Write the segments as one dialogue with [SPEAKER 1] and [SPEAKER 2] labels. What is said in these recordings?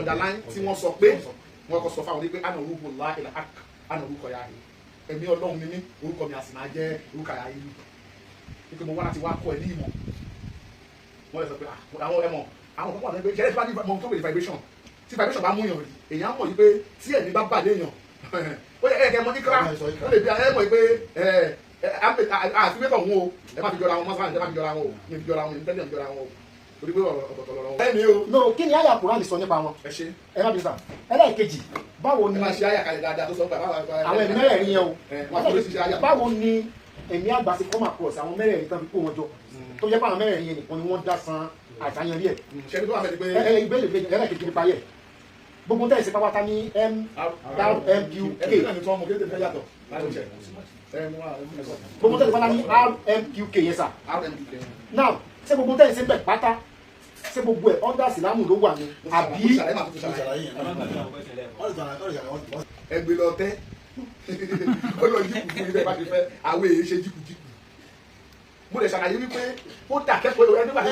[SPEAKER 1] underline tí wọ́n sọ pé wọ́n kọ́ sọ fáwọn ní pé àná orúkọ ńlá ìlà àná orúkọ ya yìí ẹ̀mí ọlọ́run ni mí orúkọ mi àsì máa jẹ́ orúkọ ya yìí nípa mo wá láti wá kọ́ ẹ ní ìmọ̀ wọ́n lè sọ pé àwọn ẹ̀mọ̀ àwọn kan wà lẹ́gbẹ̀ẹ́ ṣẹlẹ̀ tí bá ní mọ̀ tó wèlé vibration tí vibration bá mú yàn rí èèyàn mọ̀ yìí pé tí ẹ̀mí bá bà léèyàn ó yẹ ẹ̀kẹ́ mọ́ kíkra ó lè bí ẹ mọ̀ yìí pé àfi mẹ́tọ̀ wọn o ẹ má fi jọra wọn mọ́sálà ẹ má fi jọra wọn o mi fi jọra wọn mi tẹ́lẹ̀ mi jọra wọn o torí pé ọ̀tọ̀ọ̀tọ̀ lọ́rọ̀ wọn. ẹni o.
[SPEAKER 2] no kí ni àyà Kùránì sọ nípa wọn.
[SPEAKER 1] ẹ ṣe.
[SPEAKER 2] ẹ má bí sà ẹlẹ́ẹ̀kejì báwo ni.
[SPEAKER 1] ẹ máa ṣe àyà kalẹ̀ dáadáa tó sọ pé
[SPEAKER 2] àwọn ẹ̀mí mẹ́rẹ̀ẹ̀rin yẹn o báwo ni ẹ̀mí àgbà ti come across àwọn mẹ́rẹ̀ẹ̀rin tán fi kó wọn jọ tó jẹ́ pé àwọn mẹ́rẹ̀ẹ̀rin yẹn nìkan ni wọ́n dá san àṣàyàn rí ẹ̀.
[SPEAKER 1] ṣé tó wà fẹ́ ni pé.
[SPEAKER 2] ìbéèrè ẹlẹ́ẹ̀kejì nípa yẹ gbogbo tẹ́ ìṣe pápátá ní RMQK gbogbo tẹ́ ìṣe pátá ní RMQK yẹn sà. now ṣé gbogbo tẹ́ ìṣe bẹ̀ pátá ṣé gbogbo ẹ̀ ọ́ndà sílámù ló wà ní àbí.
[SPEAKER 1] ẹgbẹ́ lọ tẹ́ ọlọ́ọ̀jì kùkù ní bẹ́ẹ̀ bá ti fẹ́ àwọn èyí ṣe jìkùjìkù mo lè ṣàlàyé wípé ó dà kẹ́kọ̀ọ́ ẹni nígbà tí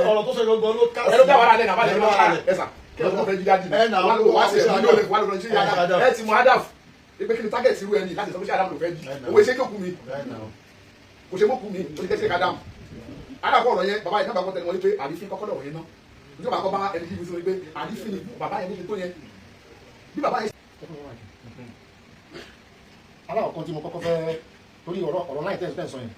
[SPEAKER 3] ọ̀rọ̀ tó ṣe gbogbo ló ká
[SPEAKER 1] sí ẹ̀rọ wà lẹ́nu àbálẹ̀ lọ́wọ́ ẹ̀sà kí ọ̀rọ̀ fẹ́ jí dájú wà sí ẹ̀rọ lọ́wọ́ wà lọ́wọ́ ṣe yára ẹ̀ ti mọ adaf pé kí ni target irú ẹni láti sọ pé ṣé adam ló fẹ́ jí owó iṣẹ́ jókòó mi kò ṣe mọ́kù mi ó ti kẹ́sẹ̀ kadam adakọ̀ ọ̀rọ̀ yẹn bàbá yẹn náà bá kọ́ tẹnu wọn ní pé àdífín kọ́kọ́ lọ̀rọ̀ yẹn náà nítorí bàbá kọ́ bá ẹni tí mo sọ pé àdífín ni bàbá yẹn níbi tó yẹn bí bàbá yẹn.
[SPEAKER 2] aláwọ̀ kan tí mo kọ́kọ́ fẹ́ torí ọ̀rọ̀ náà tẹ́ sọ yẹn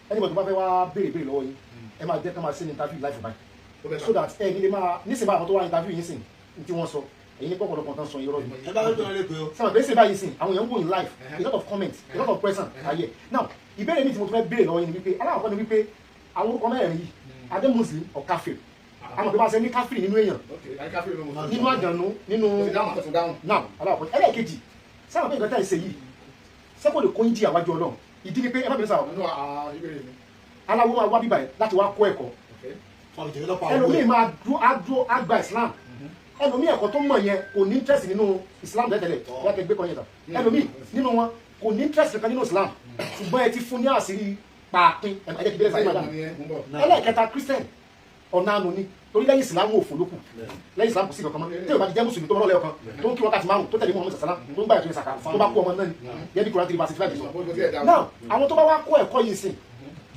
[SPEAKER 2] ẹni bọ̀ tó bá fẹ́ wá béèrè lọ́wọ́ yín ẹ máa jẹ́ ká máa ṣe ní interview live báyìí so that ẹ ní lè máa nísìnyí àwọn tó wá interview yín sìn ní tí wọ́n sọ èyí ní pọ̀pọ̀lọpọ̀ tán sọ irọ́ yìí.
[SPEAKER 3] ẹ bá lójú ọ̀rẹ́ pé o.
[SPEAKER 2] sọ pé ṣe báyìí sìn àwọn èèyàn ń wò ní live a lot of comments a lot of present ayẹ now ìbéèrè mi tí mo tún fẹ́ béèrè lọ́wọ́ yín ni wípé aláwọ̀ kan ni wípé àwọn orúkọ mẹ́rin yìí adé muslim or kafir àwọn tó bá ṣe ní kafir nínú èèyàn nínú àjànú nínú now aláwọ̀ kan ẹlẹ́ẹ̀kejì sáwọn pé ìgbà tá ìṣe yìí sẹ́kọ̀ọ́ lè kó yín jí àwájú Ọlọ́run ìdí ni pé ẹ má bẹ̀rẹ̀ sáwọn aláwo máa wá bíbá yẹn láti wá kọ́ ẹ̀kọ́ ẹlòmíì máa dúró àgbà Islam ẹlòmíì ẹ̀kọ́ tó mọ̀ yẹn kò ní interest nínú Islam tẹ́tẹ̀lẹ̀ wọ́n ti gbé kọ́ yẹn tán ẹlòmíì nínú wọn kò ní interest kankan nínú Islam ṣùgbọ́n ẹ ti fún ní àṣírí pàápín ẹ̀jẹ̀ kìdílé sáyé madam ẹlẹ́ẹ̀kẹta Christian ọ̀nà àánú ni torí lẹ́yìn Islam ò fòlókù lẹ́yìn Islam kò sí kankan mọ́ tí o bá ti jẹ́ mùsùlùmí tó mọ́ lọ́lẹ́ ọkàn tó ń kí wákàtí márùn tó tẹ̀lé Muhammad sàlám tó ń gbà ètò ìsàkà tó bá kú ọmọ náà ni yẹn bí Quran 3:5 now àwọn tó bá wá kó ẹ̀kọ́ yìí sìn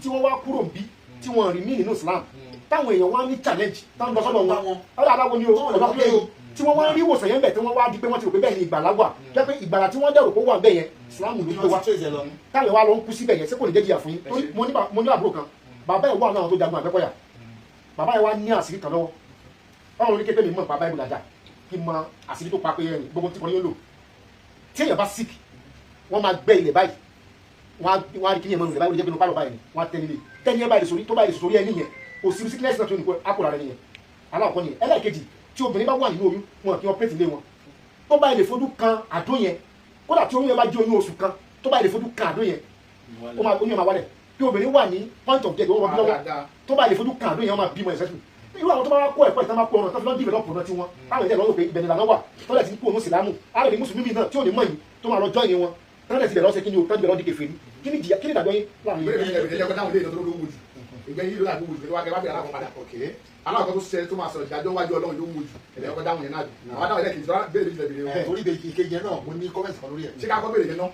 [SPEAKER 2] tí wọ́n wá kúrò bí tí wọ́n rí mí nínú Islam táwọn èèyàn wá ní challenge táwọn lọ́sọ́dọ̀ wọn ọ̀dọ̀ aláwo ni o ọ̀dọ̀ pé tí wọ́n wá rí ìwòsàn yẹn bẹ̀ tí wọ́n wá di pé wọ́n ti rò pé bẹ́ẹ̀ ni ìgbàlá wà jẹ́ pé ìgbàlá tí wọ́n dẹ̀rò pé wà bẹ́ẹ̀ yẹn Islam ló gbé wá táwọn wá lọ ń kú síbẹ̀ yẹn sẹ́kò lè jẹ́ jìyà fún yín torí mo ní àbúrò kan bàbá ẹ̀ wà náà tó jagun Àgbẹ̀kọ̀yà bàbá ẹ̀ wá ní àṣírí kan lọ́wọ́ ọlọ́run ní kékeré mi mọ̀ bàbá ẹ̀ bùdàjà kí n mọ àṣírí tó pa pé ẹ̀yìn gbogbo tí kò ní yóò lò tí èèyàn bá sick wọ́n máa gbẹ́ ilẹ̀ báyìí wọ́n á rí kíni ẹ̀mọ́ ilẹ̀ báyìí wọ́n jẹ́ pé pálọ̀ báyìí wọ́n á tẹ́ nílé tẹ́ni ẹ̀ báyìí sórí tó báyìí sórí ẹni yẹn kò sí sickness náà tó ní kó àpò rẹ̀ nìyẹn aláwọ̀ nìyẹn ẹlẹ́ẹ̀kejì tí obìnrin bá wà nínú oyún wọn kí wọ́n pèsè lé wọn tó báyìí lè fojú kan àdó yẹn kódà tí oyún yẹn bá jẹ́ oyún oṣù kan tó báyìí lè fojú kan àdó yẹn oyún yẹn máa wálẹ̀ tí obìnrin wà ní point of death wọ́n bí lọ́wọ́ tó báyìí lè fojú kan àdó yẹn wọ́n máa bímọ ẹ̀sẹ̀ irú àwọn tó bá kó ẹ̀kọ́ ìtàn máa kó ọ̀nà tó fi lọ́ọ́ develop ọ̀nà tí wọ́n táwọn ìjẹ́ lọ́wọ́ pé ìbẹ̀rẹ̀ lànà wà tó lẹ̀ ti kú òun sílámù ààrẹ ní mùsùlùmí náà tí ò ní mọ̀ yìí tó máa lọ jọ́ ìní wọn tó lẹ̀ ti bẹ̀rẹ̀ ọ̀sẹ̀ kí ni o tó ti bẹ̀rẹ̀ ọdí kẹfẹ́ kí ni ìdájọ́ yín láàrin
[SPEAKER 1] yìí. ìgbẹ́yìn ló dàbí wòjú wákẹ́ wákẹ́ aláwọ̀ padà aláwọ̀ kan tó ṣe tó máa sọ̀rọ̀ ìdájọ́ wájú Ọlọ́run ló ń wòjú ẹ̀dẹ̀ ọkọ̀ dáhùn yẹn náà dùn àwọn dáhùn ẹ̀dẹ̀ kìí sọ́ra béèrè méjìlẹ̀ béèrè wọn.
[SPEAKER 3] torí bèèrè ìkejì náà mo ní kọ́mẹ̀sì kan lórí ẹ̀.
[SPEAKER 1] ṣé ká kọ́ béèrè yẹn náà.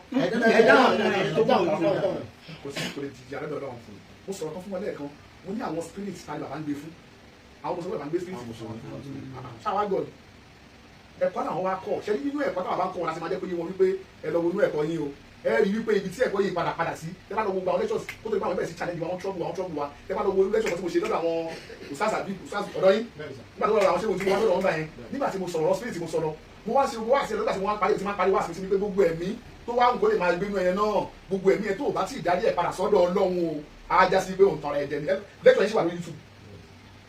[SPEAKER 1] kò sí kò lè jìjì àlọ́ Ọlọ́run fún mi mo sọ̀rọ̀ kan fún wọn lẹ́ẹ̀kan mo ní àwọn spirit tani bàbá ń gbé fún àwọn mọ̀sán bàbá ń gbé spirit ṣáwá gọ̀ ni ẹ̀kọ́ náà wọ́n wá kọ́ ṣẹ́ nínú ẹ̀kọ́ táwọn bá ń kọ́ wọn láti máa jẹ́ pé yín wọn wípé ẹ lọ wo inú ẹ̀kọ́ yín o ẹ rí wípé ibi tí ẹ̀kọ́ yìí padà sí ẹ bá lọ wo gba àwọn lectures tó tó ní báwọn bẹ̀rẹ̀ sí challenge àwọn trouble wa ẹ bá lọ wo lectures tí mo ṣe lọ́dọ̀ àwọn usas àbí usas ọ̀dọ́ yín nígbà tó lọ́dọ̀ àwọn ṣé mo ti wọ́n lọ́dọ̀ wọn bá yẹn nígbà tí mo sọ̀rọ̀ spirit mo sọ̀rọ̀ mo wá sí lọ́dọ̀ tí wọ́n parí wá sí mi pé gbogbo ẹ̀mí tó wá nǹkan lè máa gbé inú ẹyẹ náà gbogbo ẹ̀mí ẹ tó bá tí ì darí ẹ̀ padà sọ́dọ̀ Ọlọ́run o á já sí pé òun tọrọ ẹ̀jẹ̀ ni lecture yẹn sì wà lórí YouTube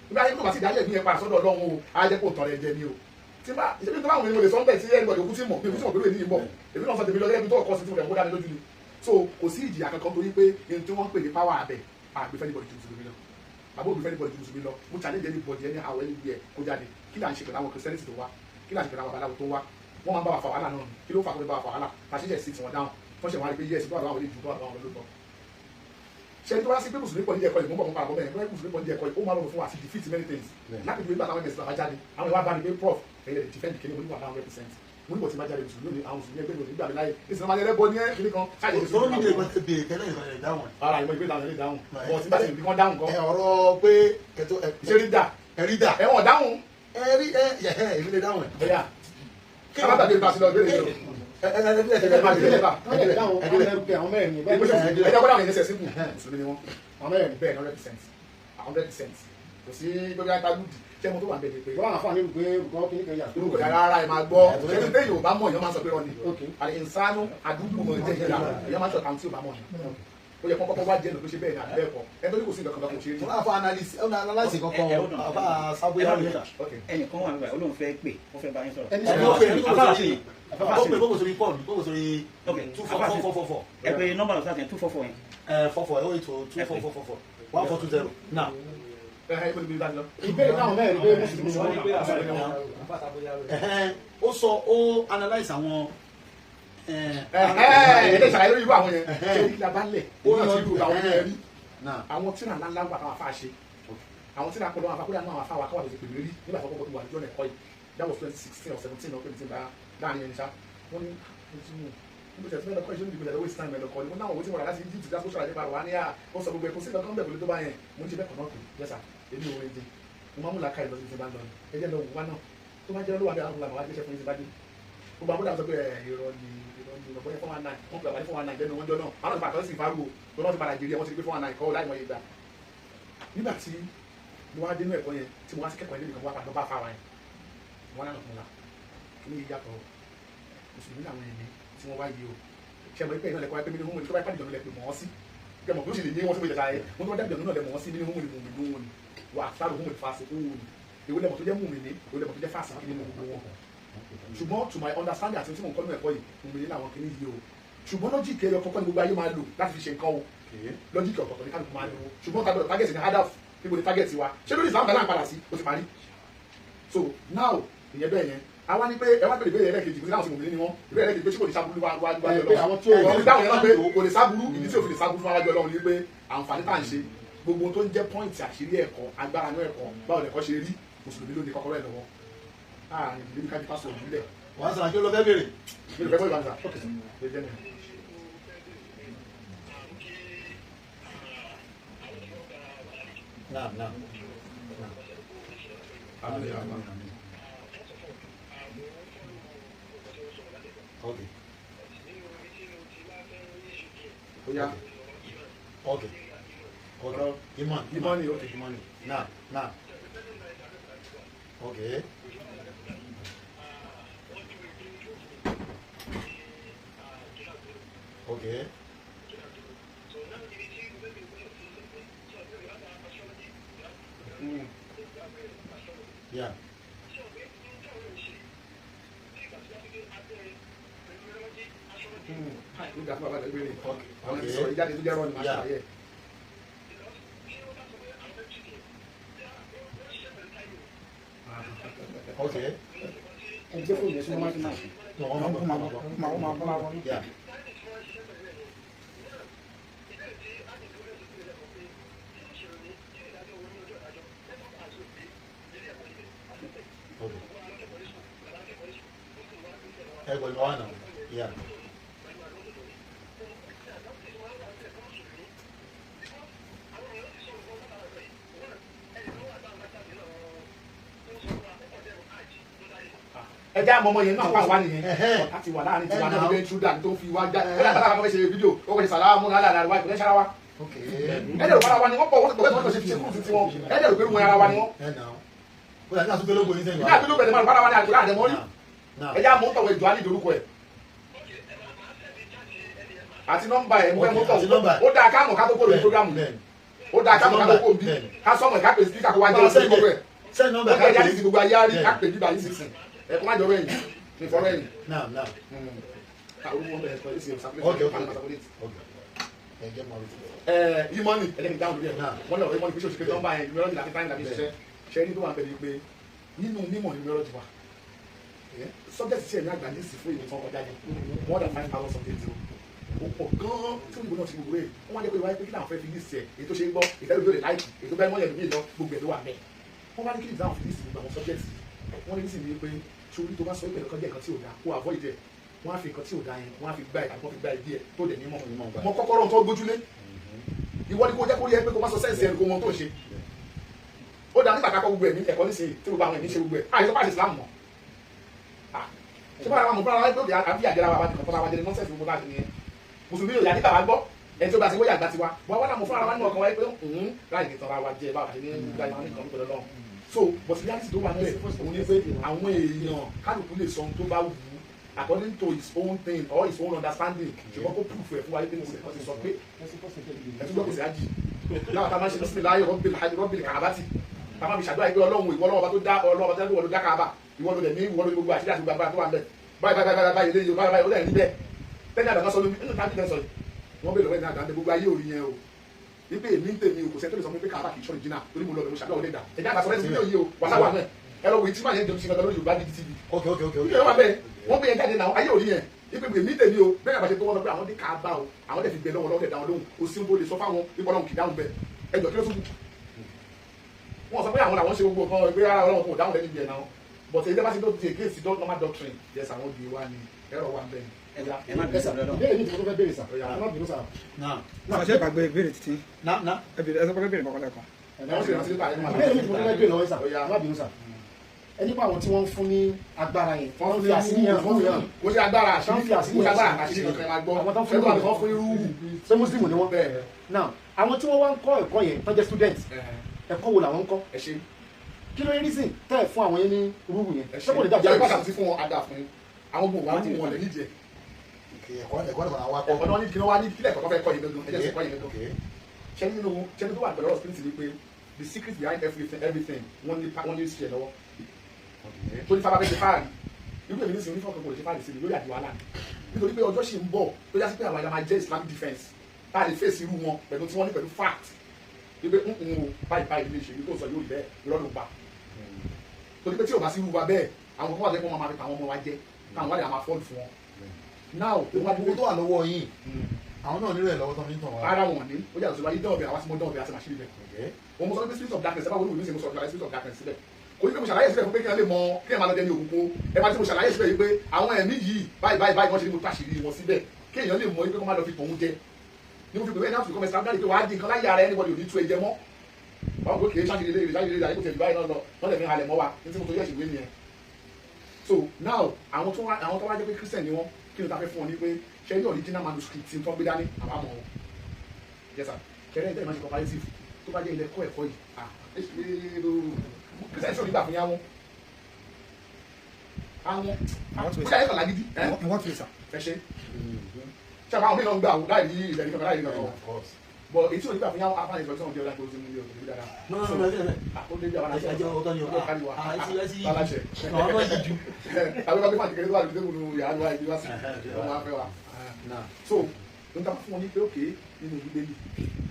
[SPEAKER 1] nígbà yẹn tó bá tí ì darí ẹ̀mí ẹ̀ padà sọ́dọ̀ Ọlọ́run o á jẹ́ pé òun tọrọ ẹ̀jẹ̀ ni o tí bá ìṣẹ́bí tó bá wọn ni mo lè sọ ń bẹ̀ tí ẹnìbọ̀dì òkú tí mọ̀ pé òkú tí mọ̀ pé lóye ní ìmọ̀ èmi náà sọ tèmi lọ lẹ́yìn tó ọkọ̀ sí tí mo lè kó dání lójú ni so kò sí ìjìyà kankan torí pé ẹni tí wọ́n ń pè ní power abẹ àgbẹ̀fẹ́ ní bọ̀dì ju mùsùlùmí lọ àbó ògbẹ̀fẹ́ ní bọ̀dì ju mùsùlùmí lọ mo challenge ẹni bọ̀dì ẹni àwọn ẹni gbé ẹ kó jáde kí là ń ṣe pẹ̀lú àwọn kìrìsìtẹ́nì tó wá kí là ń ṣe pẹ̀lú àwọn babaláwo tó wá wọ́n máa ń bá wa fa wàhálà náà kí ló fà kó lè bá wa fa wàhálà pàṣẹ sí tiwọn dáhùn wọ́n ṣe wọ́n á rí pé yẹ́sì tó wà láwọn ilé jù tó wà láwọn olóòtọ́ ṣe tó wá sí pé mùsùlùmí pọ̀ ní ẹ̀kọ́ yìí mo ń bọ̀ mọ́ parapọ̀ mẹ́rin pé mùsùlùmí pọ̀ ní ẹ̀kọ́ yìí ó máa lọ́wọ́ fún wa ti defeat many things láti dúró nígbà táwọn ẹ̀mẹ̀sìn àbájáde àwọn ìwà bá ní pé prof ẹ̀yẹ defend kìíní mo ní wà náà 100% mo ní bọ̀ tí má jáde mùsùlùmí ní àwọn mùsùlùmí ẹgbẹ́ mi ò ní gbà mí láyé ní sinimá yẹn bọ́ ní ẹ́ kìíní kan ṣáàjì
[SPEAKER 3] lórí mi lè bèèrè kẹ́lẹ́ ìfẹ́ ìdáhùn
[SPEAKER 1] ara ìmọ̀ ìgbé ìdáhùn ìdáhùn bọ̀ tí bá ti rí kan dáhùn kan
[SPEAKER 3] ọ̀rọ̀ pé kẹtọ
[SPEAKER 1] ṣe rí dà
[SPEAKER 3] ẹ̀rí dà
[SPEAKER 1] ẹ̀wọ̀n dáhùn
[SPEAKER 3] ẹ̀rí èmi lè dáhùn ẹ̀.
[SPEAKER 1] ẹ̀yà kí wọ́n tàbí ìbáṣe lọ ìbéèrè yìí ẹjọ́ gbọ́dọ̀ ẹ̀yẹ sẹ́sìn kù mùsùlùmí ni wọ́n àwọn mẹ́rin bẹ́ẹ̀ 100% kò sí gbogbo àgbà lùdì ṣé mo tó wà ń bẹ̀rẹ̀ pé
[SPEAKER 2] wọ́n àwọn àǹfààní pé kọ́ kí ní kẹ́yà.
[SPEAKER 1] orúkọ rárá ẹ máa gbọ́ ẹni pé Yorùbá mọ̀ èèyàn máa sọ pé rọ́ọ̀nì àlè ìsánú àdúgbò mọ̀ jẹ́ ìyá èèyàn máa ń ṣọ̀tàn tí Yorùbá mọ̀ yẹn ó yẹ kọ́kọ́ wá jẹ́ ló ṣe bẹ́ẹ̀ ní àbẹ́ ẹ̀kọ́ ẹ tó ní kò sí nǹkan kan kò ṣe rí.
[SPEAKER 3] wọn á fọ analyse kankan àbá sábóyá rẹ.
[SPEAKER 4] ẹnìkan wà nígbà olóhùn fẹ́ pè ó fẹ́ bá yín sọ̀rọ̀.
[SPEAKER 3] ẹni ó pè ní kò sórí kókò sórí pọ́ọ̀lù kókò sórí 2444.
[SPEAKER 4] ẹ pé nọ́mbà lọ sáà 244 yẹn.
[SPEAKER 3] 44 2444 1420 now.
[SPEAKER 2] ìbéèrè táwọn mẹ́rin pé mùsùlùmí ni
[SPEAKER 3] ó sọ ó analyse àwọn.
[SPEAKER 1] ẹ̀ẹ́dẹ̀ ìṣàlàyé lórí irú àwọn yẹn ṣé kí la bá lẹ̀ ó yàn sí irú àwọn yẹn rí àwọn tíra ńláńlá wà káwọn afá ṣe àwọn tíra kọlọ́ àwọn afá kódà náà àwọn afá wà káwọn àti pèmí rí nígbà tó kọ́kọ́ tó wà níjọ́ ẹ̀kọ́ yìí that was 2016 or 17 or 20 láàrin ẹni ṣá wọ́n ní níbi tẹ̀sí mẹ́lẹ̀ kọ́ ìṣẹ́ níbi tẹ̀sí waste time mẹ́lẹ̀ kọ́ ni wọ́n náà wọ́n ti wọ́n láti Egypt dá social àdébà wà ní à ó sọ gbogbo ẹ̀kọ́ sí lọ́kàn bẹ̀ pẹ̀lú tó bá yẹn mo ń ṣe bẹ́ẹ̀ kọ́ náà tó yẹ́sà èmi ò rẹ̀ jẹ mo máa mú làákà ìlọsí ti bá ń lọ ni ẹ jẹ́ lọ wù wá náà tó bá jẹ́ lọ́wọ́ àbí àwọn àwọn àgbẹ̀ṣẹ́ fún yín ti bá dé gbogbo àbúrò àwọn sọ pé ìrọ̀ ni ìrọ̀bọ̀ yẹn 419 wọ́n pè àbálẹ́ 419 lẹ́nu wọn jọ náà àwọn ọ̀sán àtọ́sí ìfarú o lọ́wọ́ ti padà jẹ́rí ẹ̀ wọ́n ti rí pé 419 kọ́ láì mọ̀ yé gbà nígbà tí mo wá dénú ẹ̀kọ́ yẹn tí mo wá sí kẹ́kọ̀ọ́ ilé nìkan wá padà bá fáwa yẹn wọ́n náà fún la kí ni ìyàtọ̀ mùsùlùmí làwọn ẹ̀mí tí wọ́n wá yìí o ṣe mọ̀ pé ìnáwó lẹ́kọ̀ọ́ ẹgbẹ́ mi ní hómìnì tó bá pàdé ìjọba lẹ́pẹ̀ mọ́ ọ́ sí kẹmọ̀ bí ó sì lè ní wọ́n tó méjèèjì ayé wọ́n tó dábìlì ọ̀nà lẹ́mọ̀ ọ́ sí nínú hómìnì mùmí ló wọn ni wà á sáré hómìnì fásitì ó wọn ni èwo lẹ́mọ̀ tó jẹ́ mùmí ní èwo lẹ́mọ̀ tó jẹ́ fásitì nínú gbogbo wọn ṣùgbọ́n to my understanding àti tí mo ń kọ́ nínú ẹ̀kọ́ yìí mùmí ní làwọn kìíní yìí o ṣùgbọ́n lọ́jìkì ẹyọ kọ́kọ́ ni gbogbo ayé máa lò láti fi ṣe nǹkan o lọ́jìkì ọ̀tọ̀ọ̀tọ̀ ní kálukú máa lò ṣùgbọ́n ká gbọ́dọ̀ target ní hadaf níbo ni target wa ṣé lórí ìsìlámù dáná padà sí o ti parí so now ìyẹn bẹ́ẹ̀ yẹn àwa ni pé ẹ wá bèrè ìbéèrè ẹlẹ́kejì pé láwọn ti mòmìnir ni wọ́n ìbéèrè ẹlẹ́kejì pé ṣé kò ní sábúrú wá lọ́wọ́ ọ̀hún dáhùn yẹn náà pé kò ní sábúrú ìdí tí òfin lè sábúrú fún wájú Ọlọ́run ni pé àǹfààní tá à ń ṣe gbogbo tó ń jẹ́ pọ́ìntì àṣírí ẹ̀kọ́ agbára ní ẹ̀kọ́ báwo lẹ̀kọ́ ṣe rí mùsùlùmí ló ní kọ́kọ́rọ́ ẹ̀ lọ́wọ́ láàrin ìdílé kájí pásọ̀ ìbílẹ̀
[SPEAKER 3] wọ́n sọ àjọ lọ fẹ́ bèrè.
[SPEAKER 1] mi ò fẹ́ bọ́ ìbánisà
[SPEAKER 3] Naam, naam. Okay.
[SPEAKER 1] Oya.
[SPEAKER 3] Okay. Okay. Imani, okay, Imani. Naam, naam. Okay. Okay. Yeah.
[SPEAKER 1] Yeah.
[SPEAKER 3] Okay. Yeah. Okay. Everybody know now. Yeah.
[SPEAKER 1] ẹ jẹ́ àmọ́ ọmọ yẹn náà pàṣẹ wá nìyẹn láti wà láàrin tiwa náà lórí ṣúdà tó fi wá já ẹ láti àbáfẹ́ ṣe fídíò ó kọ́ ṣe sàlámù lálẹ́ àríwá ìpínlẹ̀ ṣára wa ẹ dẹ̀ rò para wa ni wọ́n pọ̀ wọ́n tẹ̀ wọ́n ṣe fi ṣe kúrú ti wọn ẹ dẹ̀ rò pé wọn ara wa ni wọ́n.
[SPEAKER 3] Ó yà ní àtúntò lóko yín sẹ́yìn.
[SPEAKER 1] ní àtúntò bẹ̀rẹ̀ máa para wa ni àgbẹ̀ àdẹ̀mọ́ rí ẹ jẹ́ àmọ́ tọ̀wé jọ alẹ́ ìdorúkọ ẹ̀ àti nọ́mbà ẹ̀ mú ẹ mú tọ̀ ó dáa káàmù ká tó kó lórí programu ó dáa káàmù ká tó kó bí ká sọ́mọ̀ ẹ̀ ká pèsè kíkà kó wá jẹ́ òsì gbogbo ẹ̀
[SPEAKER 3] sẹ́yìn nọ́mbà
[SPEAKER 1] ó kẹ́ jáde sí gbogbo ayé á rí ká pè bíbá yín sísìn ẹ̀ kó má jọ bẹ́ẹ̀ yìí ní fọ́rọ́ ẹ̀yìn.
[SPEAKER 3] Naam, naam.
[SPEAKER 1] Imani ẹlẹ́ni dáhùn lórí ẹ̀ wọ́n lọ Imani pé ṣé òṣìṣẹ́ tó ń bá yẹn numerology láti táyìn láti ṣiṣẹ́ ṣe ní tó wà pẹ̀lú pé nínú mímọ̀ numerology wa subject ṣe ní àgbà ní ìsìn fún ìwòsàn ọkọ̀ jáde more than 5,000 subjects o pọ̀ gan-an tí òyìnbó náà ti gbogbo rẹ̀ wọ́n wá jẹ́ pé wáyé pé kí làwọn fẹ́ fi ní ìsẹ̀ èyí tó ṣe ń gbọ́ ìtẹ́lẹ̀ tó lè láìkì èyí tó bẹ́ẹ̀ mọ́lẹ̀ lómi lọ gbogbo ẹ̀ ló wà mẹ́ wọ́n wá ní kí làwọn fi ní ìsìn gbogbo àwọn subjects wọ́n ní ìsìn ní pé sórí tó bá sọ pé nǹkan jẹ́ nǹkan tí ò dáa kó avoid ẹ̀ wọ́n á fi nǹkan tí ò dáa yẹn wọ́n á fi gbá ẹ̀ tàbí wọ́n fi gbá ẹ̀ díẹ̀ tó dẹ̀ ní mọ̀ kọ́kọ́rọ́ tó gbójúlé ìwọ ni kó jẹ́ kó rí ẹ pé kó má sọ sẹ́ǹsì ẹ̀ kó mọ tó ṣe ó dá nígbà kakọ gbogbo ẹ̀ ní ẹ̀kọ́ nísìnyí tí gbogbo àwọn ẹ̀ ní ṣe gbogbo ẹ̀ àyè tó bá ṣe Islam mọ̀ ṣé bára wọn mọ̀ fúnra wọn lóde àbí àjẹrà wa nìkan fúnra wa jẹrẹ nọ́ọ̀sẹ̀sì gbogbo láti nìyẹn mùsùlùmí yóò yà nígbà wa gbọ́ ẹ̀ tí ó bá ti wọ́yà àgbà tiwa wọ́n wá náà mọ̀ fúnra wa nínú ọkàn wa pé láì ní tọ́ra wa jẹ báwa ṣe ní ìgbà ìwà nìkan pẹ̀lú Ọlọ́run so but reality tó wà níbẹ̀ òun ni pé àwọn èèyàn kálukú lè sọ ohun tó bá wù ú according to his own thing or his own understanding ṣùgbọ́n kó proof ẹ̀ fún wa pé mo sì sọ pé ẹtú gbọ́ kò sí ájì náà tá a máa ṣe lọ́sílẹ̀ láyé rọ́bìlì kàbátì tá a máa fi ṣàdúrà pé Ọlọ́run ìwọ lọ́wọ́ bá tó dá Ọlọ́wọ́ bá tó dá Káàbà ìwọ ló dẹ̀ ní ìwọ ló ní gbogbo àṣírí àti gbogbo agbára tó wà ń bẹ̀ báyìí lè yọ báyìí ó dẹ̀ ní bẹ́ẹ̀ tẹ́lẹ̀ àdàkọ́ sọ lómi nínú tábìlì tẹ́ sọ yìí wọ́n bèèrè lọ́wọ́ ẹ̀ ní àdáńdé gbogbo ayé òrí yẹn o wípé èmi ń tèmi o kò sẹ́ni tó lè sọ fún mi pé Káàbà kì í ṣọ́ọ̀rì jìnnà torí mo lọ bẹ̀rù ṣàdúrà olè dà ẹ̀dá àgbà sọ lẹ́sìn mílíọ̀nù yìí o wàhálà wà náà ẹ lọ wo ìtí máa yẹn jẹun sí ọ̀dọ́ lórí Yorùbá Gidi TV. ìyẹn wà bẹ́ẹ̀ wọ́n gbé yẹn jáde náà ayé òrí yẹn wípé èmi tèmi o bẹ́ẹ̀ àbàṣe tó wọ́n lọ pé àwọn dé Káàbà o àwọn dẹ̀ fi gbẹ lọ́wọ́ lọ́wọ́ dẹ̀ dáwọn lóhùn o sí tó lè sọ fáwọn ipò Ọlọ́run kì í dáhùn bẹ́ẹ̀ ẹjọ́ kí ló tún kù. wọ́n sọ pé àwọn làwọn ṣe gbogbo nǹkan ẹgbẹ́ ara Ọlọ́run kò dáhùn lẹ́ni bíẹ̀ náà but èyí bá ti tó ti èkéèsì normal doctrine yes àwọn òbí wa ni ẹ̀rọ wa bẹ́ẹ̀ ni.
[SPEAKER 4] ẹ má bẹ̀rẹ̀ lọ́dọ̀.
[SPEAKER 2] ìbéèrè mi tí mo fẹ́ béèrè sà ẹ má bínú sà.
[SPEAKER 4] náà ṣe ìgbàgbé ìbéèrè títí. ẹ sọ pé ìbéèrè kọ̀ọ̀kan lẹ́kọ̀ọ́.
[SPEAKER 2] ìbéèrè mi tí mo fẹ́ béèrè lọ́wọ́ sà ẹ má bínú sà. ẹ nípa àwọn tí wọ́n ń fún ní agbára yẹn wọ́n fi àṣírí yẹn fún yẹn.
[SPEAKER 1] kò sí agbára
[SPEAKER 2] wọ́n fi àṣírí yẹn àwọn tó ń fún ní
[SPEAKER 1] fún irú
[SPEAKER 2] ṣé muslim ni wọ́n. now àwọn tí wọ́n wá ń kọ́ ẹ̀kọ́ yẹn tó jẹ́ student ẹ̀kọ́ wo làwọn ń kọ́ kí ló ń rí sìn tẹ́ ẹ̀ fún àwọn yẹn ní rúrù yẹn ṣé kò lè dàbí
[SPEAKER 1] àgbà tí fún wọn adá fún àwọn gbogbo wa tí wọn lè nídìí
[SPEAKER 3] ẹ̀kọ́ nìkan àwọn akọ.
[SPEAKER 1] ẹ̀kọ́ náà ní kí wọ́n wá ní kílẹ̀ ẹ̀kọ́ tó fẹ́ kọ́ yìí gbẹ̀gbẹ̀ ẹ̀jẹ̀ sì kọ́ yìí gbẹ̀gbẹ̀ ṣẹ́ni nínú ṣẹ́ni tó wà pẹ̀lú ọ̀rọ̀ spirit ni pé the secret behind everything wọ́n ní ṣe lọ́wọ́ tó ní fábàbẹ́ ṣe fáàrí irú èmi ní sin onífọ̀kàn kò lè ṣe fáàrí sí mi lórí àdìwá náà nítorí pé ọjọ́ ṣì ń bọ̀ tó yá sí pé àwọn àyàmá jẹ́ Islamic defence tá a lè fèsì irú wọn pẹ̀lú tí wọ́n ní pẹ̀lú fact wípé ń wo báyìí lè ṣe ní tó sọ yóò rí bẹ́ẹ̀ irọ́ ló pa torí pé tí o bá sí irú wa bẹ́ẹ̀ àwọn kan wà lẹ́kọ̀ọ́ máa fi tàwọn ọmọ wa jẹ káwọn wà lè máa fọ́ọ̀lù fún wọn. now
[SPEAKER 3] gbogbo tó wà lọ́wọ́ yìí àwọn náà nílò ẹ̀ lọ́wọ́ tó fi ń tàn wá.
[SPEAKER 1] ara wọn ní ó yàtọ̀ sọ́wọ́ ayé dán ọbẹ̀ àwọn tí mo dán ọbẹ̀ àti màṣírí bẹ̀. òun mo sọ pé spirit of darkness ẹ bá wọlé ìwé mo sọ pé spirit of darkness síbẹ̀ kò ní pé mo ṣàlàyé síbẹ̀ fún pé kí ẹ lè mọ kí ẹ máa lọ jẹ ní òkùnkùn ẹ máa tí mo ṣàlàyé síbẹ̀ yìí pé àwọn ẹ̀mí yìí báyìí wọ́n ṣe ní mo tàṣírí wọn síbẹ̀ kí èèyàn lè mọ pé kó má lọ fi tòun jẹ ní mo fi pè é náà fi kọ́ mẹ́sàn-án dárí pé wàá di nǹkan láyé ara anybody ò ní tú ẹ jẹ mọ́ báwo kò kì í ṣáàkiri lé ìrìnàjò ìrìnàjò àyíkò tẹ̀lé báyìí náà lọ wọ́n lè fi halẹ̀ mọ́ wa ní tí mo tó yẹ̀ ṣèwé nìyẹn. so now àwọn tó wá jẹ́ pé Christian ni wọ́n kí ló ta fẹ́ fún ọ ní pé ṣe ní original manuscript tí wọ́n gbé dání àbámọ̀ wọn. yes sir ṣe ní ìtẹ́lẹ̀ máa ṣe comparative tó bá jẹ́ ilẹ̀ ẹ̀kọ́ ẹ̀kọ́ yìí Christian tí ò ní gbà fún yá wọn. àwọn ó yà ẹ̀kọ́ làgídí ẹ ṣe ṣe àwọn mí náà ń gbà láì rí ilẹ̀ nípa láì rí lọ́wọ́ bọ̀ èyí tí o nígbà fún yàrá afáàní ìsọ̀rọ̀ sọ̀rọ̀ bí ọ̀la kò sí ní ọ̀dọ̀ dára. ó lé bí àwọn aṣọ
[SPEAKER 3] ọ̀tọ̀ ni ọ̀tọ̀
[SPEAKER 1] kárí wa
[SPEAKER 3] aláṣẹ.
[SPEAKER 1] àwọn ọmọ yìí ju àwọn ọmọ yìí kéré tó wà lóde kùnú yàrá wa ìdí wa sí ọmọ afẹ́ wa. so n ta fún wọn ní pé òkè nínú Bíbélì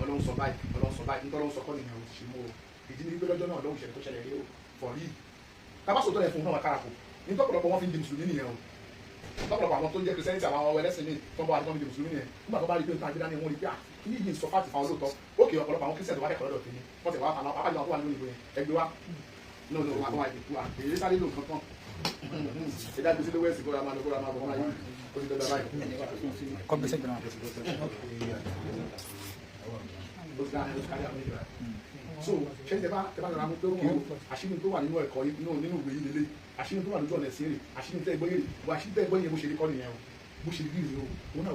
[SPEAKER 1] Ọlọ́run sọ báyìí Ọlọ́run sọ báyìí nítorí Ọlọ́run sọ kọ́ nìyẹn òṣì mú o ìdí ní pé lọ́jọ́ náà lọ́hùn ìṣẹ̀lẹ̀ tó ṣẹlẹ̀ rí o fọ̀ rí tabasọ̀tọ̀ yẹn fún náà káràkù ní tọ́pọ̀lọpọ̀ wọn fi ń di mùsùlùmí nìyẹn o tọ́pọ̀lọpọ̀ àwọn tó ń jẹ́ kìrìsìtẹ́nì àwọn ọmọ ẹlẹ́sìn mi tó ń bọ̀ àti tó ń di mùsùlùmí nìyẹn nígbà tó bá rí pé nǹkan àgbéra ni wọ́n rí pé à kí yìí sọ fáàtì fáwọn olóòótọ́ ókè ọ̀pọ̀lọpọ̀ àwọn kìrìsìtẹ́nì wà lẹ́kọ̀ọ́ lọ́dọ̀ tèmi wọ́n ti wá àná apájọ àwọn tó wà nínú ìwé ẹgbẹ́ wa no no àwọn àìdìkú wa èyí sáré lò nǹkan tán ẹ̀dá gbèsè lówó ẹ̀sìn kóra máa lọ kóra máa bọ̀ wọ́n láyé kó ti dọ́gba báyìí. so ṣé tẹ bá nana mú pé òkè àṣírí tó wà nínú ẹ̀kọ́ nínú ìwé yìí lélẹ̀ àṣírí tó wà lójú ọ̀nà ẹ̀sìn rè àṣírí tẹ́ gbóyè bó àṣírí tẹ́ gbóyè bó ṣe rí kọ́ nìyẹn o bó ṣe rí rèé o òun náà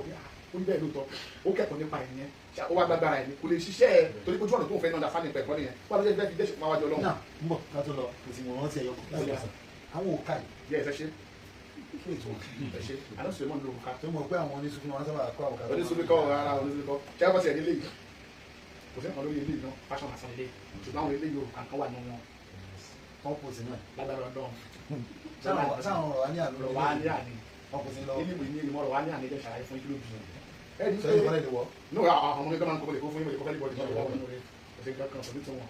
[SPEAKER 1] ó ní bẹ́ẹ̀ lóòótọ́ ó kẹ́kọ̀ọ́ nípa ẹ̀ nìyẹn ó wá gbàgbára ẹ̀ ní kò lè ṣiṣẹ́ ẹ̀ torí pé ojú ọ̀nà tó ń fẹ́ náà dáfá nípa ẹ̀kọ́ nìyẹn wọ́n lọ jẹ́ fi dẹ́sùn máa wájú Ọlọ́run.
[SPEAKER 3] náà ń bọ̀ ká tó lọ kò sì mọ̀ wọ́n ti ẹ̀yọ́ àwọn òkà yìí.
[SPEAKER 1] yẹ ẹ ṣe ẹ ṣe àná sùlẹ̀mọ́n ló ká.
[SPEAKER 3] tó mọ̀ pé àwọn oníṣùkú wọn sábà kọ́ àwọn kàtó.
[SPEAKER 1] oníṣùkú kọ́ ara oníṣùkú kọ́ ṣé wọ́n ti ẹ̀ nílé yìí kò sí nǹkan lórí ilé yìí náà fashion àṣà ilé ṣùgbọ́n àwọn ilé yìí kankan wà nínú wọn.
[SPEAKER 3] wọ́n pò sí náà.
[SPEAKER 1] lágbára Ọlọ́run.
[SPEAKER 3] sáwọn ọ̀rọ̀ wá ní àná.
[SPEAKER 1] ọ̀rọ̀ wá ní àná.
[SPEAKER 3] wọ́n pò sí lọ.
[SPEAKER 1] ilé ìwé ní ìmọ̀ ọ̀rọ̀ wá ní àná ẹ̀jẹ̀ ṣàlàyé fún kíló bìí.
[SPEAKER 3] sọ yìí wọlé ni wọ.
[SPEAKER 1] no àwọn ọmọ mi tó máa ń kọ́ fún yín mo lè kọ́ fẹ́ẹ́ bọ́ọ̀dì náà lọ́wọ́ nínú rẹ̀ ọ̀sẹ̀ kankan kò ní tún wọn.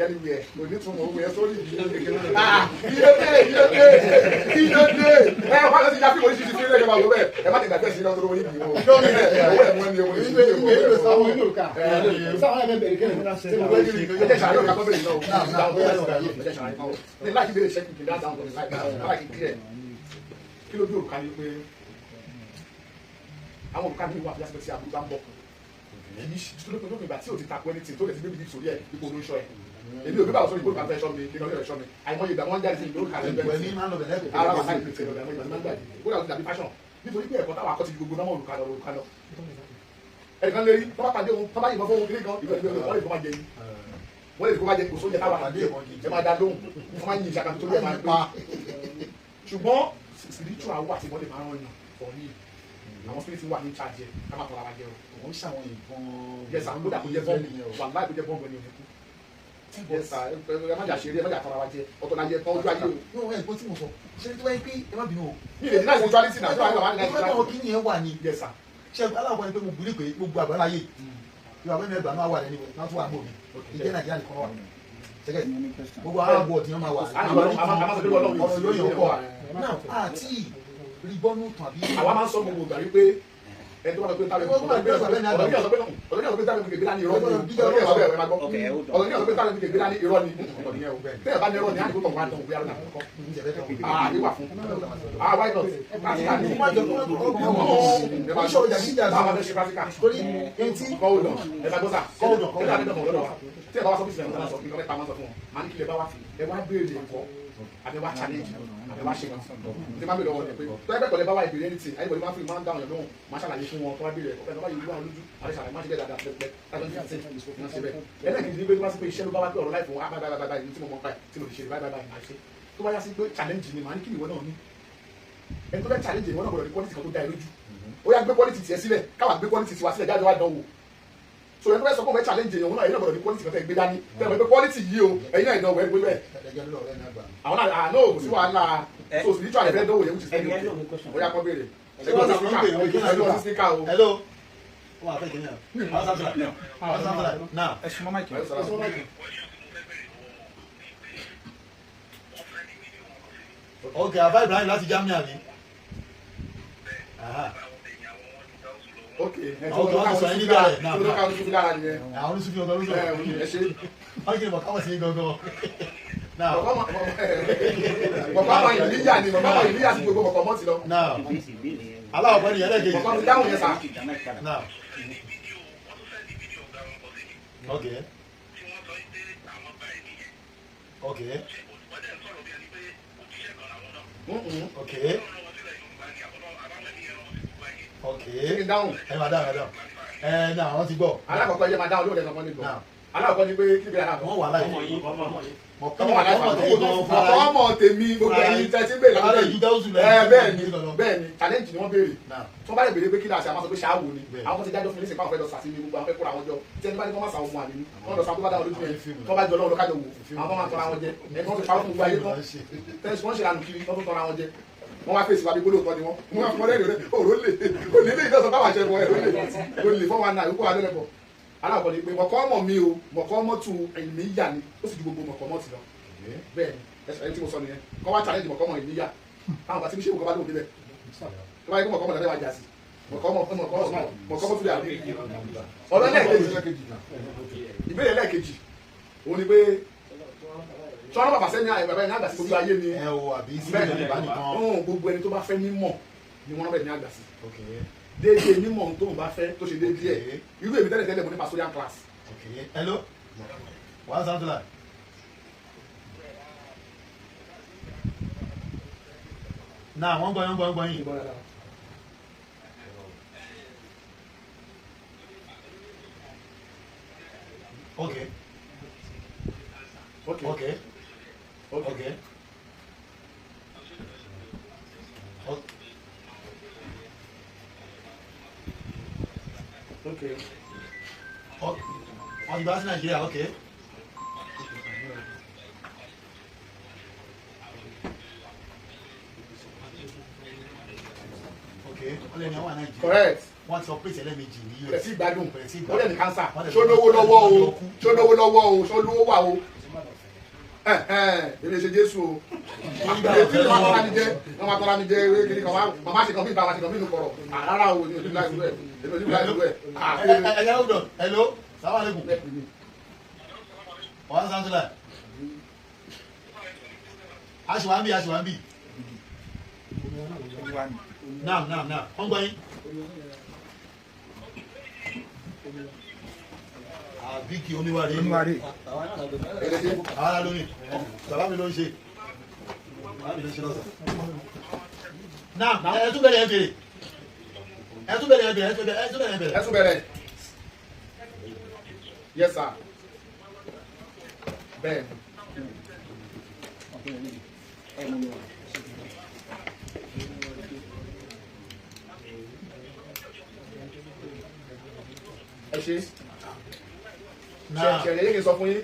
[SPEAKER 1] anywhere kò ní tún wọn owó yẹn sórí ìdílé kékeré. kílódé ẹ wá lọ sí yàtí oríṣiríṣi fún ilé máa wọ bẹ́ẹ̀ ẹ má tẹ̀gbà tẹ̀sí iná tó lówó yìí wò owó ẹ̀ mú ẹni owó yìí kí ló dé òrùka ni pé àwọn òrùka ní ìwà àti àṣẹ sí àbúrò bá ń bọ̀ kì í ṣe tó lópin ìgbà tí o ti takò ẹni tí tó lè ti bébí sórí ẹ̀ ipò olóṣọ ẹ̀ èmi ò bí báwo sórí ìgbòrùka fẹ́ ṣọ́ mi kí ni ọlọ́rẹ̀ ṣọ́ mi àìmọye ìgbà wọn jáde sí ìgbòrùka rẹ̀ bẹ́ẹ̀ ara wà láì pèsè ọ̀dà ìgbà máa ń gbàdé ó dàbí dàbí fashion nítorí pé ẹ̀kọ́ táwọn akọ́sí gbogbo náà òrùka lọ ẹnìkan lè rí tọ́ba pàdé ohun tọ́ba yìnbọn fún ohun kiri kan ìgbà ìgbà wọ́n lè kó máa jẹ yìí wọ́n lè kó máa jẹ kò sóúnjẹ táwọn àdé ẹ máa da lóhùn wọ́n máa ń yin ìṣàkàtúntò lórí ẹ̀ máa ń pè ṣùgbọ́n spiritual wà tí wọ́n lè máa rán yàn for me àwọn spirit wà ní charge ẹ ká má tọ́ra wa jẹ o
[SPEAKER 2] wọ́n ṣàwọn nǹkan
[SPEAKER 1] yẹsà ń gbọ́dọ̀ kó jẹ bọ́ọ̀mù wà láì kó jẹ bọ́ọ̀mù ẹni òní kú yẹsà ẹ má jà ṣeré ẹ má jà tọ́ra wa jẹ ọ̀tọ̀ la jẹ tán ojú ayé o.
[SPEAKER 2] yóò wá ẹ̀gbọ́n tí mo sọ ṣé tí wọ́n yẹ pé ẹ má bínú o.
[SPEAKER 1] mi lè ní láì spirituality náà tí wàá wà ní láì
[SPEAKER 2] spirituality. kí ni ẹ wà ní.
[SPEAKER 1] yẹsà
[SPEAKER 2] ṣe aláwọ̀ ni pé mo bìrì pé gbogbo àgbáńlá yé yóò àwọn ẹgbẹ́ máa wà lẹ́nu náà tún wà mọ́ mi ìjẹ́ nàìjíríà nìkan wà ṣẹ́gẹ̀ gbogbo arábọ̀ tí wọ́n máa wà ọ̀rọ̀ lóyè ọkọ̀ náà àti rìbọ́nù tàbí.
[SPEAKER 1] àwa máa ń sọ gbogbo ìgbà wípé ẹni tó bá lọ pé tábìlì ọ̀dọ́ ní ọ̀sọ́ pé tábìlì kìkì gbéra ní irọ́ ni ọ̀dọ́ ní ọ̀sọ́ pé tábìlì kìkì gbéra ní irọ́ ni ọ̀dọ́ ní ẹ̀ o bẹ́ẹ̀ bá ní irọ́ ni á ní kó tọ̀ wá dán òwe àrùn àkọ́kọ́ àdéhùn fún why not practical ni báwa fẹ́ ṣe practical hold on ẹ bá gbọ́sà hold on ẹ bá gbọ́sà lọ́dọ̀ wa tí ẹ bá wá sọ fún ìsìnkú náà sọ fún ìkọ́lẹ́ta máa sọ fún wọn máa ní kí lè bá wá fi ẹ wá béèrè ẹ̀kọ́ àbẹ wá challenge àbẹ wá ṣe kan tí máa béèrè ọwọ́ ẹ pé tó ẹgbẹ́ kọ̀lẹ́ bá wá ìbéèrè anything ayébọ̀lẹ́ máa fi máa ń dáhùn yẹn lóhùn máa ṣàlàyé fún wọn tó wá béèrè ọ̀pẹ tó bá yìí wá lójú àti ṣàlàyé máa ṣe bẹ́ẹ̀ dáadáa pẹ́pẹ́ tájọ́ ní àti máa ṣe bẹ́ẹ̀ ẹlẹ́kìtì ní pé tó bá sí pé iṣẹ́ ló bá wá pé ọ̀rọ̀ láì fún wa báyìí tí mo mọ̀ báyìí tí mo lè ṣe báyìí máa ṣe tó bá yá sí pé challenge ni màá ní kí ìwọ náà ní ẹni tó fẹ́ challenge ìwọ náà gbọ́dọ̀ ní quality kan tó dá ẹ lójú ó yá gbé quality tiẹ̀ sílẹ̀ káwa gbé quality tiwa sílẹ̀ jáde wá dánwò so ẹni tó fẹ́ sọ pé òun fẹ́ challenge èèyàn òun náà ẹ̀yin náà gbọ́dọ̀ ní quality kan tẹ́ gbé dání tẹ́ ẹ mọ̀ pé quality yìí o ẹ̀yin náà ìdánwò ẹ̀ gbé bẹ́ẹ̀ àwọn náà àná kò sí wàhálà so spiritual ẹ̀ fẹ́ dánwò yẹn which is very good ó yá kọ́ béèrè ẹgbẹ́ ọ̀sán síkà o.
[SPEAKER 2] hello wọ́n àfẹ́ kìnìún now
[SPEAKER 4] ẹ súnmọ́ máìkì.
[SPEAKER 2] ok àbá Ibrahim láti Germany àbí.
[SPEAKER 1] ok
[SPEAKER 2] ok wọ́n ti sọ yín níbẹ̀ rẹ̀ náà
[SPEAKER 1] tó ká oṣù fúlára nìyẹn.
[SPEAKER 2] àwọn oníṣòfin ọ̀gá olóṣòwò
[SPEAKER 1] ẹ ṣe
[SPEAKER 2] wọ́n kì í bọ̀ káwọ̀ sí gangan. now
[SPEAKER 1] bọ̀kọ́ àwọn ìlíyà ni bọ̀kọ́ àwọn ìlíyà ti gbogbo bọ̀kọ́ mọ́tì lọ.
[SPEAKER 2] now aláwọ̀ pẹ́ ni ẹlẹ́gẹ̀ẹ́.
[SPEAKER 1] bọ̀kọ́ mi dáhùn yẹn sá.
[SPEAKER 2] now ok ok ok ok
[SPEAKER 1] kí n dáhùn.
[SPEAKER 2] ẹ máa dáhùn ẹ dáhùn ẹ náà wọ́n ti gbọ́.
[SPEAKER 1] alákọ̀ọ́kọ́ yẹ máa dáhùn lóòrè kankan nígbà alákọ̀ọ́kọ́ ni pé kí bẹ́ẹ̀ náà
[SPEAKER 2] wọ́n wà láì
[SPEAKER 1] ọmọ tèmi gbogbo ẹni tẹ́tí bẹ́ẹ̀ lọ́wọ́ bẹ́ẹ̀ ni challenge ni wọ́n béèrè tó bá lè béèrè pé kí láti àwọn sọ pé ṣáàwò ni àwọn ti dájọ́ fún nísìnyí pàwọn fẹ́ lọ sàtì ní gbogbo àwọn fẹ́ kóra wọn jọ tí ẹni bá ní kọ́ máa sàwọn ọmọ àlè ní wọ́n lọ sàwọn tó bá dáwọn lójú yẹn tó bá jọ lọ́wọ́ lọ́kájọ wò àwọn tó máa tọ́ra wọn jẹ ẹ̀kọ́ ti pàwọn fún gbogbo ayé tán tẹ́sí wọ́n ṣe lànà kiri tó tọ́ra wọn jẹ wọ́n wá fèsì wàbí gbólóòtọ́ ni wọ́n wá fún ọlẹ́rìí rẹ̀ òró lè ìjọsọ báwa ṣe wọ́n ẹ̀rọ lè fọ́n wa náà ìkó wa lẹ́lẹ́bọ̀ aláàbọ̀ ni pé mọ̀kọ́ ọmọ mi o mọ̀kọ́ ọmọ tu ẹ̀mí yà ni ó sì ju gbogbo mọ̀kọ́ ọmọ ti lọ bẹ́ẹ̀ ni ẹni tí mo sọ nìyẹn kọ́ wá challenge mọ̀kọ́ ọmọ ẹ̀mí yà táwọn bàtí mi ṣe òkú bá lóun débẹ̀ tó bá yẹ kó mọ̀kọ́ ọmọ lọ́dẹ̀ wá jà sí mọ̀kọ́ ọmọ fúlẹ̀ àbí ọ̀rọ̀ lẹ́ẹ̀kejì ìbéèrè lẹ́ẹ̀kejì òun ni pé sọ́nà bàbá sẹ́ni bàbá yẹn ní àgbàsí gbogbo ayé ni bẹ́ẹ̀ gbogbo ẹni tó bá fẹ́ mímọ̀ ni wọ́n bẹ̀ ní àgbàsí déédéé mímọ̀ tó ń bá fẹ́ tó ṣe déédéé ẹ̀ irú èmi tẹ́lẹ̀ tẹ́lẹ̀ mo ní pastoral class.
[SPEAKER 2] hello wàá sáà tó la. náà wọ́n gbọ́ yín. okay okay okay okay
[SPEAKER 1] okay
[SPEAKER 2] on the bus Nigeria okay okay wọ́n lè ní àwọn Nigeria
[SPEAKER 1] correct
[SPEAKER 2] wọ́n ti operate ẹlẹ́mejì ní US
[SPEAKER 1] pẹ̀lú ìgbádùn ó lè ní cancer ṣó lówó lọ́wọ́ o ṣó lówó lọ́wọ́ o ṣó lówó wà o èmi ṣe Jésù o èmi tí wọ́n tọ́ra mi jẹ́ wọ́n tọ́ra mi jẹ́ ewé kiri kan màmá ṣe kan bí ìbára ṣe kan bí ìlú kọ̀rọ̀ rárá o ní ojú láì lú ẹ̀ èmi ojú láì lú ẹ̀.
[SPEAKER 3] ẹ̀yà ọ̀dọ̀ hello salaam aleykum wàá sáńtúlà aṣèwàmbí naam wọ́n gbọ́ yín. àbíkí oníwárí àwọn alóyìn bàbá mi ló ń ṣe lọ́sàn. náà ẹ tún bẹ̀rẹ̀
[SPEAKER 1] yes sir bẹ́ẹ̀ ẹ ṣe ṣẹlẹ̀ yé kí n sọ fún yín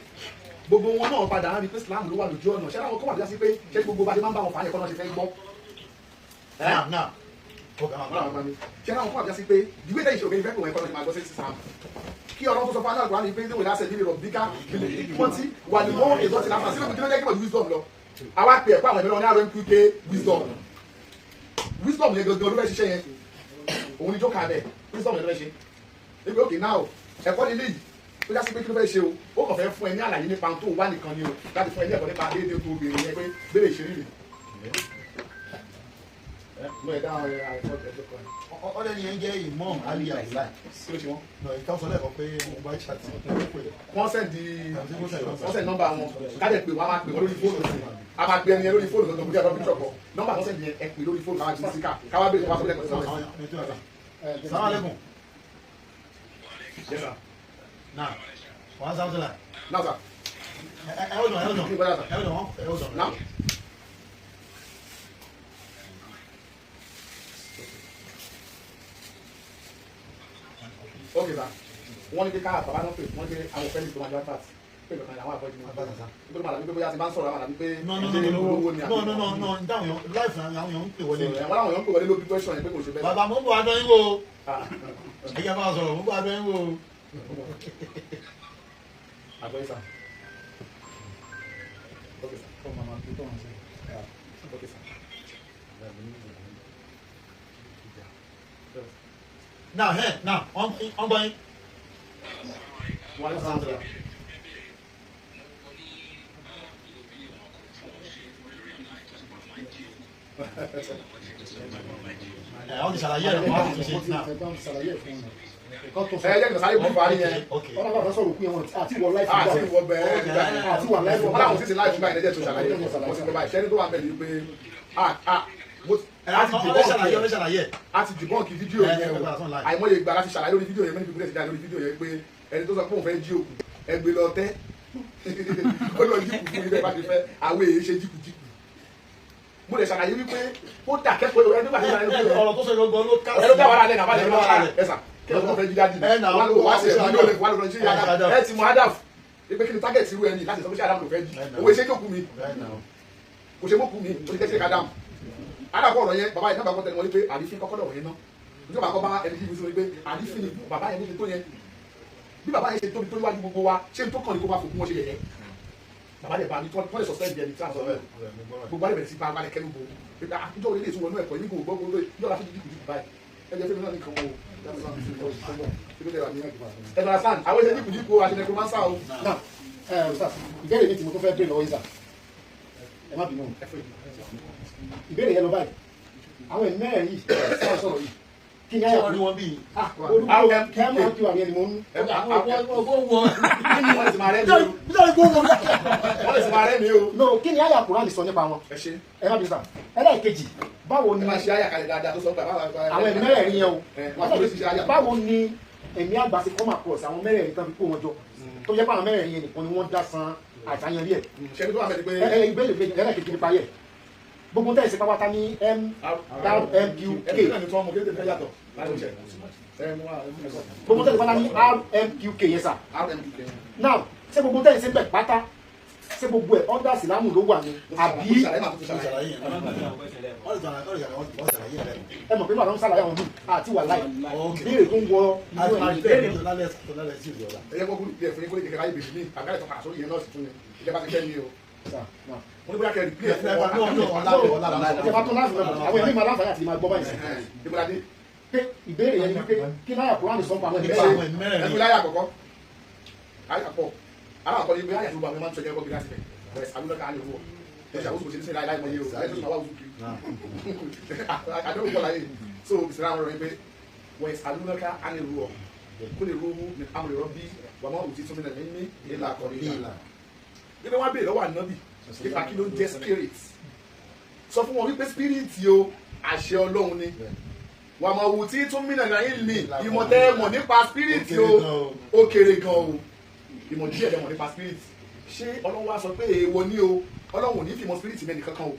[SPEAKER 1] gbogbo wọn náà padà ń rí pé Islam ló wà lójú ọ̀nà ṣẹlẹ̀ àwọn kọ́ wà bí wá sí pé ṣé gbogbo bá ṣe máa ń bá wọn fà á yẹ kọ́ náà ṣe fẹ́ gbọ́ ṣẹlẹ̀ àwọn kọ́ wà bí wá sí pé ìwé tẹ̀yìn ṣòro ìfẹ́ kò wọ́n ẹ̀kọ́ náà ṣe máa gbọ́ sí Islam kí ọlọ́run tó sọ fún aláàgbà ní pé ní wòlá ṣe nílò rọ̀bíkà wọ́n ti wà ní mọ́ ètò ìlànà àti sílẹ̀ kí ló dé kí wọ́n wisdom lọ àwa pè ẹ̀kọ́ àwọn ìmọ̀ràn ní RMQK wisdom yẹn gangan ló fẹ́ ṣiṣẹ́ yẹn òun ni jókà bẹ́ẹ̀ wisdom yẹn ló fẹ́ ṣe ebi òkè náà ẹ̀kọ́ nílé yìí tó já sí pé kí ló fẹ́ ṣe o ó kàn fẹ́ fún ẹ ní àlàyé nípa tó wà nìkan ni o láti fún ẹ ní ẹ̀kọ́ nípa déédéé tó béèrè yẹn pé béèrè ìṣeré rè
[SPEAKER 3] ọ̀rẹ́ ni ẹ jẹ́ Imam Ali Abdullahi
[SPEAKER 1] kí ló ṣe wọ́n.
[SPEAKER 3] ìtàkùn lẹ́kọ̀ọ́ pé mo bá ṣàtì
[SPEAKER 1] wọ́n sẹ́ndì nọ́mbà wọn kájẹ̀ pé wọ́n á máa pè wọ́n lórí fóònù a máa pè ẹni yẹn lórí fóònù gangan bójú ẹ̀rọ píṣọ̀ pọ̀ nọ́mbà wọn sẹ́ndì ẹ pè lórí fóònù káwá jí síkà káwá bèèrè wá sọ́lẹ̀ pẹ̀lú sọ́lẹ̀.
[SPEAKER 3] Salaam alaikum. Now, what's up to that?
[SPEAKER 1] Now, sir.
[SPEAKER 3] Hold on.
[SPEAKER 1] Now. Okay, sir. Wọ́n ní pé ká bàbá náà pè wọ́n ní pé àwọn fẹ́ẹ́ ní tó máa jọ àtàtì pé lọ́kàn àwọn àbọ̀jì ní àbáṣà sá. Nígbà tó máa dàbí pé bóyá ti bá ń sọ̀rọ̀ àwọn àdàbí pé
[SPEAKER 3] no, dáhùn láìfù àwọn èèyàn ń pè wọlé.
[SPEAKER 1] Àwọn àwọn èèyàn ń pè wọlé ló bí question yẹn pé kò ṣe bẹ́ẹ̀.
[SPEAKER 3] Bàbá mo ń bọ̀ adọ́ yín wo. Ẹ̀yà bá sọ̀rọ̀ mo ń bọ̀ adọ́ yín wo.
[SPEAKER 1] Àgbọ̀yé sá. Okay, sir. Okay, sir.
[SPEAKER 3] Now, on going.
[SPEAKER 1] Wọ́n á sàn sọ̀rọ̀.
[SPEAKER 3] Àwọn ti ṣàlàyé rẹ̀ wọ́n á ti ṣe náà.
[SPEAKER 1] Ẹ jẹ́ kí n sáré bú parí yẹn.
[SPEAKER 2] Ọ̀nà bàbá sọ̀rọ̀ òkú yẹn wọn àti ìwọ láìpẹ́
[SPEAKER 1] Àti ìwọ bẹ́ẹ̀
[SPEAKER 2] àti ìwọ láìpẹ́
[SPEAKER 1] wọ́n láwọn títí láìpẹ́ báyìí lẹ́jẹ̀ tó ṣàlàyé. Mo ti gbọ́ báyìí ṣẹ́ni tó wà bẹ́ẹ̀ ni pé a ti dìbọ́ǹkì fídíò yẹn o àìmọye ìgbà láti ṣàlàyé lórí fídíò yẹn mẹ́rin fídíò ṣàlàyé lórí fídíò yẹn pé ẹni tó sọ pé òun fẹ́ jí òkú ẹgbẹ́ lọ tẹ́ ó lọ jíkù fún ilé bá ti fẹ́ àwọn èyí ṣe jíkù. Mo lè ṣàlàyé wípé ó dà kẹ́kọ̀ọ́ ẹni nígbà tí ó ṣàlàyé
[SPEAKER 3] ọ̀rọ̀ tó ṣe gbogbo ló ká
[SPEAKER 1] ẹ ló dá wàhálà lẹ́nu àbálẹ̀ ló wà ẹ̀sà kí ló fẹ́ jí dájú wá sí ẹ̀mí lóore wà lóore ṣé yàrá ẹ ti mọ Adam pé kí ni target irú ẹni láti sọ pé ṣé Adam ló fẹ́ jí owó iṣẹ́ jókòó mi kò ṣe mọ́kù mi kò ṣe kẹ́sì Adam adakọ ọ̀rọ̀ yẹn bàbá yẹn náà bá kọ́ tẹnu wọn ní pé àdífín kọ́kọ́ lọ̀rọ̀ yẹn náà nígbà bá kọ́ bá ẹni tí mo sọ pé àdífín ni bàbá yẹn níbi tó yẹn bí bàbá yẹn ṣe tóbi tó níwájú gbogbo wa ṣé n tó kàn ní kó bá fòkun wọn ṣe yẹ̀yẹ́ bàbá yẹn bá mi tọ́ lè sọ̀tẹ́ ìdí ẹni tí a sọ bẹ́ẹ̀ gbogbo alẹ́ bẹ̀rẹ̀ sí bá balẹ̀ kẹ́lu bo pé àtijọ́ orílẹ̀ èso wọnú ẹ̀kọ́ yìí kò gbọ́ gbogbo yóò láti dìkù dìkù báyìí ẹ̀jẹ̀ fẹ́mi náà nìkan wo ẹ̀dọ̀ asan àwọn ẹ̀jẹ̀ dìkù dìkù àti necromancer o.
[SPEAKER 2] ìbéèrè mi tí mo tó fẹ́ bèèrè lọ́wọ́ ìsà ẹ má bínú ìbéèrè yẹn lọ báyìí àwọn ènìyàn mẹ́rin yìí sọ̀rọ̀ yìí kí ni àyà
[SPEAKER 3] wọn bí
[SPEAKER 2] olùkọ́ kẹ́mọ̀ kí wà ní ẹni mo ń.
[SPEAKER 1] wọ́n lè sì máa rẹ́ mi o. wọ́n lè sì máa rẹ́ mi o.
[SPEAKER 2] no kí ni àyà Kùránì sọ nípa wọn.
[SPEAKER 1] ẹ ṣe.
[SPEAKER 2] ẹ má bí sà ẹlẹ́ẹ̀kejì báwo ni.
[SPEAKER 1] ẹ máa ṣe àyà kalẹ̀ dáadáa tó sọ pé
[SPEAKER 2] àwọn ènìyàn mẹ́rin yẹn o báwo ni ẹ̀mí àgbà ti come across àwọn mẹ́rin tán fi kó wọn jọ tó jẹ́ pé àwọn mẹ́rin yẹn nìkan ni wọ́n dá san àṣàyàn rí ẹ̀.
[SPEAKER 1] ṣẹ́ni tó wà fẹ́ ni pé.
[SPEAKER 2] ìbéèrè ẹlẹ́ẹ̀kejì nípa yẹ gbogbo tẹ́ ìsìn pápátá ní RMQK gbogbo tẹ́ ìsìn pápátá ní RMQK yẹn sà now ṣé gbogbo tẹ́ ìsìn bẹ̀ pátá ṣé gbogbo ẹ̀ ọ́dà sílámù ló wà ní àbí ẹ mọ̀ pé màá ń ṣàlàyé àwọn míì àti wà láì béèrè tó ń wọ
[SPEAKER 1] ẹ̀yẹ́ kó kúrò bí ẹ̀fún yín kó lè jẹ́ káyé bèbí ní àgbáyé tó kà sórí yẹn náà sì tún ní ìjọba ti kẹ́ ní o mo ní bóyá kẹ́ replay ẹ̀ fún
[SPEAKER 2] ẹ bá tó láti lọ́wọ́ àwọn èèyàn ní máa láǹfààní àti máa gbọ́ báyìí
[SPEAKER 1] ìbúradé
[SPEAKER 2] pé ìbéèrè yẹn ni wípé kí láyà kúrò ní sọ́npa àwọn
[SPEAKER 1] ẹgbẹ́ láyà àkọ́kọ́ láyà pọ̀ àwọn àkọ́ni pé láyà tó gbà mí máa ń tọ́jú ẹgbẹ́ bí láti bẹ̀ wẹ̀ alúlọ́ka á lè wọ̀ ẹ̀ṣẹ̀ àwọn òṣèlú sí láyà ìmọ̀ yìí o láyà tó máa wà wù kiri àdéhùn pọ̀ láyé so ìsìlẹ̀ àwọn ọ̀rọ̀ yẹn pé wẹ̀ alúlọ́ka á lè wọ̀ kó lè rówó ní àwọn èrò bí wà máa òtí tún ní ní ìlà àkọ́ni ìlà nígbà wọn béèrè lọ́wọ́ ànábì nípa kí ló ń jẹ́ spirit sọ fún wọn wípé spirit o àṣẹ Ọlọ́run ni wà máa wù tí tún mìíràn náà ń lè ìmọ̀tẹ́ mọ̀ nípa spirit o ó kéré gan o ìmọ̀ díẹ̀ lẹ́mọ̀ nípa spirit ṣé Ọlọ́run wá sọ pé èèwọ̀ ni o Ọlọ́run ò ní fìmọ̀ spirit mẹ́ni kankan o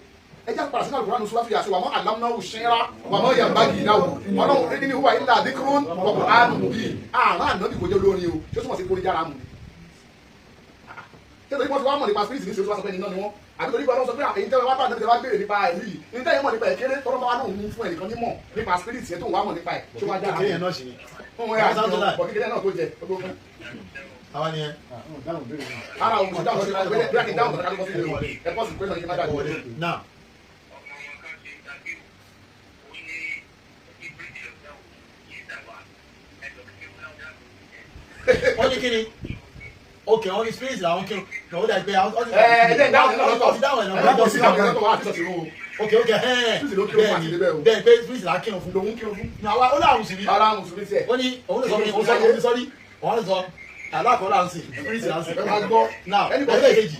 [SPEAKER 1] ẹ jẹ́ àpàrà sínú àlùkò ránù sùwàfì àṣẹ wà mọ́ àlámúnáwó ṣẹ́ra wà mọ́ yàgbá yìí náà Ọlọ́run ní ìhùwà ilà àdékùrún ọkọ̀ àánú bíi àrùn ànábì kò jẹ́ lórí o ṣé ó túmọ̀ sí kórìí yára mu ni tẹ́lẹ̀ ìbọn tí wọ́n mọ̀ nípa spirit ní ìṣòro wá sọ pé ẹni náà ni wọ́n àbí torí ìgbà lọ́wọ́ sọ pé èyí tẹ́lẹ̀ wá bá àdébìtẹ́ wá béèrè nípa ẹ̀rí yìí ní tẹ́lẹ̀ mọ̀ nípa ẹ̀kẹ́rẹ́ tọ́lọ́ bá wà náà ń fún ẹnìkan nímọ̀ nípa spirit yẹn tó ń wá mọ̀ nípa ẹ̀ tó wá dára
[SPEAKER 3] kéèyàn náà ṣì ni.
[SPEAKER 1] wọ́n yà á jẹun bọ̀ kékeré náà tó jẹ ó tó fún.
[SPEAKER 3] àwa ni ẹ.
[SPEAKER 1] ara òun kò dáhùn sí ẹgbẹ́ bí a kì í dáhùn sí ẹgbẹ́ sí ẹgbẹ́ sí pé náà yìí má dàgbé wọlé.
[SPEAKER 3] náà. wọ́n ní kí ni okay only spirit làwọn kí o ó dà pé
[SPEAKER 1] ẹ̀ẹ́dẹ̀ dáhùn náà lọ́tọ̀
[SPEAKER 3] ti dáhùn ẹ̀ náà
[SPEAKER 1] lọ́tọ̀ sí àwọn ẹ̀rọ àti ìṣòro o.
[SPEAKER 3] okay bẹ́ẹ̀ pé spirit là á kírun fún
[SPEAKER 1] lòun kírun fún.
[SPEAKER 3] ní àwa ó láwọn sì rí
[SPEAKER 1] ara mùsùlùmí tiẹ̀.
[SPEAKER 3] ó ní òun lè sọ pé òun lè sọ́rí òun lè sọ alákọ̀ọ́ là ń sìn spirit là ń sìn.
[SPEAKER 1] ẹ máa gbọ́
[SPEAKER 3] now ẹgbẹ́ kejì.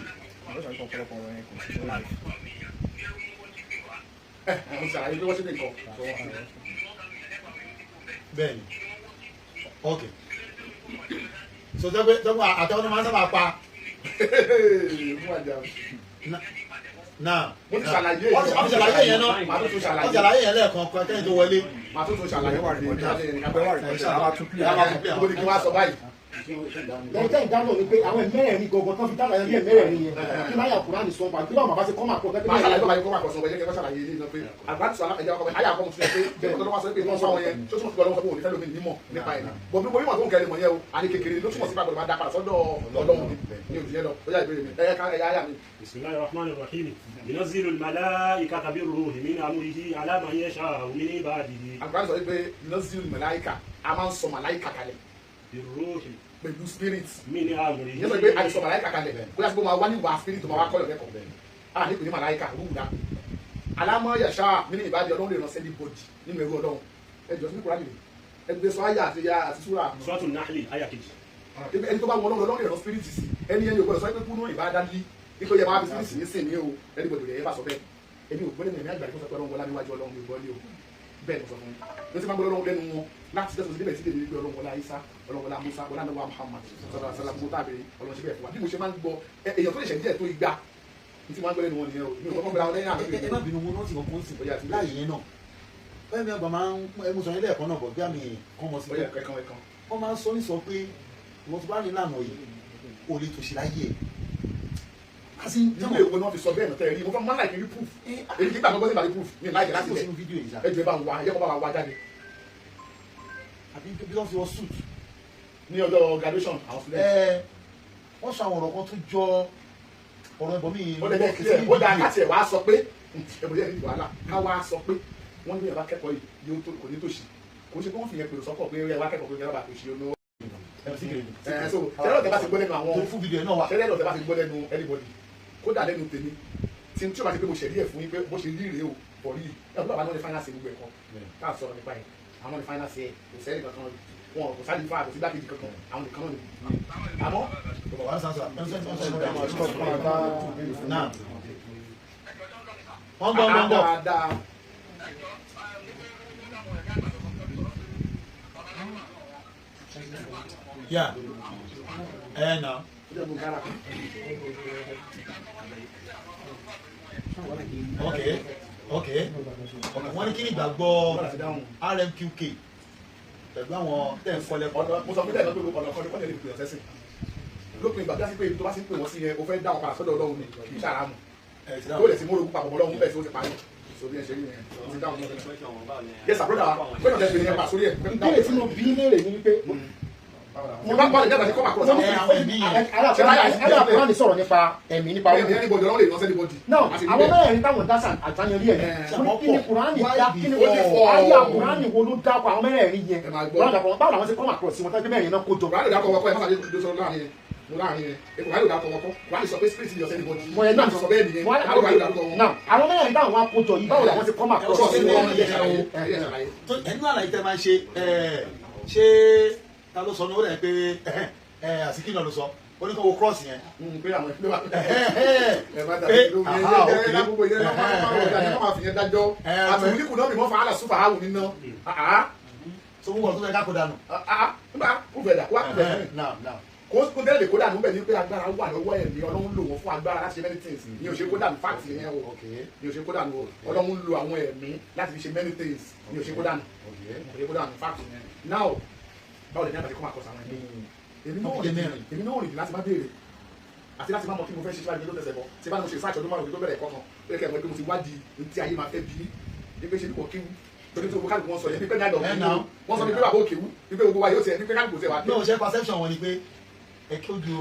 [SPEAKER 1] mo ṣàlàyé pé wọ́n ṣe lè kọ́.
[SPEAKER 3] bẹ́ẹ̀ni okay so tẹ́gbẹ́ àtẹ́wọ́n ní máa ń sábà pa. náà
[SPEAKER 1] mo ti ṣàlàyé yẹn.
[SPEAKER 3] wọ́n ti ṣàlàyé yẹn náà
[SPEAKER 1] màá tó ṣàlàyé.
[SPEAKER 3] wọ́n ti ṣàlàyé yẹn lẹ́ẹ̀kan kẹ́yìn tó wọlé.
[SPEAKER 1] màá tó ṣàlàyé wà ní ọjà lẹ́yìn kápẹ́ wà ní ọjà
[SPEAKER 4] àwọn tún pílẹ̀
[SPEAKER 1] mo ní kí wọ́n á sọ báyìí.
[SPEAKER 2] lẹ́yìn tẹ́ ìdáhùn ni pé àwọn mẹ́rẹ̀ẹ̀rin gangan tán fi dáhùn ẹ̀rí mẹ́rẹ̀ẹ̀rin yẹn kí láyà kúrò ní sọ́npa kí báwọn bàbá ṣe kọ́ máa kọ́
[SPEAKER 1] máa ṣàlàyé tó bá yẹ kó wà kọ̀ọ̀sán ọ̀bẹ jẹ́ kí wọ́n ṣàlàyé yìí náà pé àgbà tí sọ alákàjẹ́ ọkọ̀ ayé àkọ́mù sílẹ̀ pé bẹ́ẹ̀ tó wá sọ pé wọ́n sọ àwọn yẹn tó túmọ̀ sí ọlọ́wọ́ sọ pé òní fẹ́ lómi nímọ̀ nípa ẹ̀ bọ̀ bí wọ́n tó ń kẹ́lẹ́ mọ̀ yẹn o àní kékeré ló túmọ̀ sí pàgbọ́dọ̀ máa dá padà sọ́dọ̀ Ọlọ́run ní òjì yẹn lọ ó yá ìbéèrè mi ẹ̀yà ayà mi.
[SPEAKER 5] Bismillahir Rahmanir Rahim yunazzilu al-malaikata bir-ruhi min amrihi ala man yasha'u min ibadihi.
[SPEAKER 1] àgbà sọ pé yunazzilu al-malaika a máa ń sọ màláìkà kalẹ̀
[SPEAKER 5] Bir-ruhi
[SPEAKER 1] pẹ̀lú spirit
[SPEAKER 5] min amrihi.
[SPEAKER 1] yẹn sọ pé àìsàn màláìkà kalẹ̀ bóyá sọ pé máa wá ní wà spirit tó máa wá kọ́ lẹ́kọ̀ọ́ a ní pè ní màláìkà rúùdà alámọ̀ yàṣà mí ní ìbàdí Ọlọ́run lè ràn sẹ́ni bọ́dì nínú ẹrú Ọlọ́run ẹjọ́ sí kúránì ẹgbẹ́ sọ ayé àti súrà
[SPEAKER 5] Suratul Nahl aya kejì.
[SPEAKER 1] ẹni tó bá wọ Ọlọ́run lè ràn spirit sí ẹni ẹni ògbọ́dọ̀ sọ pé kúnú ìbádá lí nítorí ẹ máa fi spirit ní sìn ní o ẹni gbọdọ̀ rẹ̀ ẹ bá sọ bẹ́ẹ̀ èmi ò gbọ́dọ̀ ní àgbà ìfọ́sọ́ pé Ọlọ́run wọlá níwájú Ọlọ́run mi gbọ́ lé o bẹ́ẹ̀ ló sọ fún mi ní tí máa gbọ́dọ̀ Ọlọ́run lẹ́nu wọn láti tẹ́sán sí débẹ̀ sí dèbè pé Ọlọ́run wọlá Isa Ọlọ́run wọlá Musa wọlá níwá Muhammad sọlá sọlá gbogbo tábìrì Ọlọ́run ṣe bẹ́ẹ̀ fún wa bí mo ṣe máa ń gbọ́ èèyàn tó lè ṣẹ̀ díẹ̀ tó igba ní tí máa ń gbọ́ lẹ́nu wọn nìyẹn o mi ò kọ́kọ́ gbọ́dọ̀ lẹ́yìn àgbẹ̀
[SPEAKER 3] ẹ má bínú wọn náà ti kàn kó sí láàyè yẹn náà bẹ́ẹ̀ ni ọgbà máa ń ẹmu sọ ilé ẹ̀kọ́ náà bọ̀ bí àmì kan mọ̀ sí
[SPEAKER 1] bóyá ẹ̀kan
[SPEAKER 3] wọ́n máa ń sọ ní sọ pé wọ́n ti bá ní ìlànà yìí ò lè tòṣì láyé ẹ̀.
[SPEAKER 1] nílé ìwé náà fi sọ bẹ́ẹ̀ nọ́tẹ́ rí mo fẹ́ máa láìkí rí proof èyí kí gbàgbọ́ nípa rí proof mi láìkí láti lẹ̀ ẹjọ́ ẹ bá ń wá ẹjọ́ bá wá jáde.
[SPEAKER 3] àbí bí wọ́n fi wọ́n suit.
[SPEAKER 1] ní ọjọ́ graduation àwọn students.
[SPEAKER 3] wọ́n sọ àwọn ọ̀rọ̀ kan tó jọ ọ̀rọ̀ ẹ̀bọ̀n mi.
[SPEAKER 1] ó lè bẹ́ẹ̀ kílẹ̀ ó dáa káàtì ẹ̀ wá sọ pé ẹ̀bùn yẹn ní wàhálà ká wá sọ pé wọ́n ní ẹ̀bá kẹ́kọ̀ọ́ yìí yóò tó kò ní tòṣì kò ṣe pé wọ́n fi yẹn pèrò sọ́kọ̀ pé ẹ̀ wá kẹ́kọ̀ọ́ pé ẹ̀ bá tòṣì olówó. so ṣẹlẹ̀ ọ̀tẹ̀ bá ti gbọ́ lẹ́nu àwọn
[SPEAKER 3] fún fídíò náà wà.
[SPEAKER 1] ṣẹlẹ̀ ọ̀tẹ̀ bá ti gbọ́ lẹ́nu anybody kódà lẹ́nu tèmi tí o bá ti pé mo ṣẹ̀rí ẹ̀ fún yín pé bó ṣe rí rèé o pọ̀ rí ẹ̀ bó bá náà ní finance gbogbo ẹ̀kọ́ káà sọ̀rọ̀ nípa ẹ̀ àwọn ní finance ẹ̀ kò sẹ́yìn kankan wọn kò sáré fáà kò sí gbákejì kankan àwọn nìkan náà ni àmọ́.
[SPEAKER 3] wọ́n gbọ́. Yeah. Now. Okay. Wọ́n ní kí ni ìgbàgbọ́ RMQK pẹ̀lú àwọn tẹ̀ ń kọ́lẹ̀ kọ́.
[SPEAKER 1] Mo sọ fún tẹ̀lé pé ọ̀nà kan ní kọ́lẹ̀ lè pè ọ̀sẹ̀ sí. Lópin ìgbà bí a ti pé ibi tó bá ti ń pè wọ́n sí yẹn o fẹ́ dá wọn padà sọ́dọ̀ Ọlọ́run ni kì í ṣàrà mu. Tó lè ti mú orogún papọ̀ Ọlọ́run bẹ́ẹ̀ tí ó ti parí. So bí ẹ ṣe rí yẹn o ti dáhùn lọ́dọ̀. Yes, àbúrò dà wá. Pé ọ̀dẹ̀ bìnrin yẹn pa sórí ẹ̀.
[SPEAKER 2] ìbéèrè tí mo bí léèrè ni wípé
[SPEAKER 1] wọ́n bá bọ́ọ̀lù jáde kọ́ àkọsọ àwọn
[SPEAKER 2] alákùnrin sọ̀rọ̀ nípa ẹ̀mí nípa
[SPEAKER 1] ẹ̀mí ẹnibọ̀dì ọlọ́run lè lọ́sẹ̀ níbọ̀dì.
[SPEAKER 2] náà àwọn mẹ́rin táwọn dásà àtàyànrí ẹ̀ kí ni kùránì dá kí ni àyà kùránì wo ló dákọ̀ àwọn mẹ́rin yẹn báwo làwọn ṣe kọ́ àkọsí wọn tẹ́lẹ̀ mẹ́rin náà kó jọ.
[SPEAKER 1] kùránì dákọ̀ wọ́pọ̀ ẹ̀ mọ́sàdé tó sọ láàrin yẹn láàrin yẹn kùránì dákọ̀ wọ́pọ̀ kùránì sọ pé spirit yọ sẹ́ni bọ́dì.
[SPEAKER 2] mo yẹ náà
[SPEAKER 1] sọ bẹ́ẹ̀ nìyẹn kùránì dákọ̀ wọ́pọ̀.
[SPEAKER 2] náà àwọn mẹ́rin táwọn wá kó jọ yìí báwo làwọn ṣe kọ́ àkọsí wọn.
[SPEAKER 3] ẹnu àlàyé tẹ máa ṣe ṣé ta ló sọ ní ó dẹ̀ pé àsìkí náà ló sọ ó ní kó wo cross yẹn.
[SPEAKER 1] pé àwọn ìpínlẹ̀ wà ẹ má dàbí ló yẹ ẹ ẹ gbogbo yẹn náà máa fi yẹn dájọ́ àtúndì kù náà bí wọ́n fa àlà súfà áwù nínú.
[SPEAKER 3] so wọ́n tó fẹ́ ká kó dànù.
[SPEAKER 1] nígbà kó fẹ́ dà kó wá kó fẹ́ kó tẹ́lẹ̀ lè kó dànù bẹ́ẹ̀ ni pé agbára wà lọ́wọ́ ẹ̀ ní ọlọ́run lò wọ́n fún agbára láti ṣe many things ní òṣè kó dànù fact yẹn o ní òṣè kó dànù o ọlọ́run lo àwọn ẹ̀mí láti fi ṣe many things ní òṣè kó dànù òṣè kó dànù fact yẹn now báwo lè ní àbàtì kó máa kọ sáwọn ẹ̀mí èmi náà rìn láti má béèrè àti láti má mọ kí mo fẹ́ ṣe síwájú tó tẹ̀sẹ̀ bọ̀ tí bá ní mo ṣe sáàtì ọdún márùn-ún tó bẹ̀rẹ̀ ẹ̀kọ́ kan pé kẹ́ ẹ̀ mọ̀ pé mo ti wádìí ní tí ayé máa fẹ́ bí ní pé ṣe nípò kíwú torí tí mo kálukú wọn sọ yẹn ní pé ní àdọ̀ wọn sọ ní pé bàbá òkèwú ní pé gbogbo wa yóò tẹ̀ ní pé kálukú tẹ̀ wá.
[SPEAKER 3] ní òṣè perception wọn ni pé ẹ kí ó ju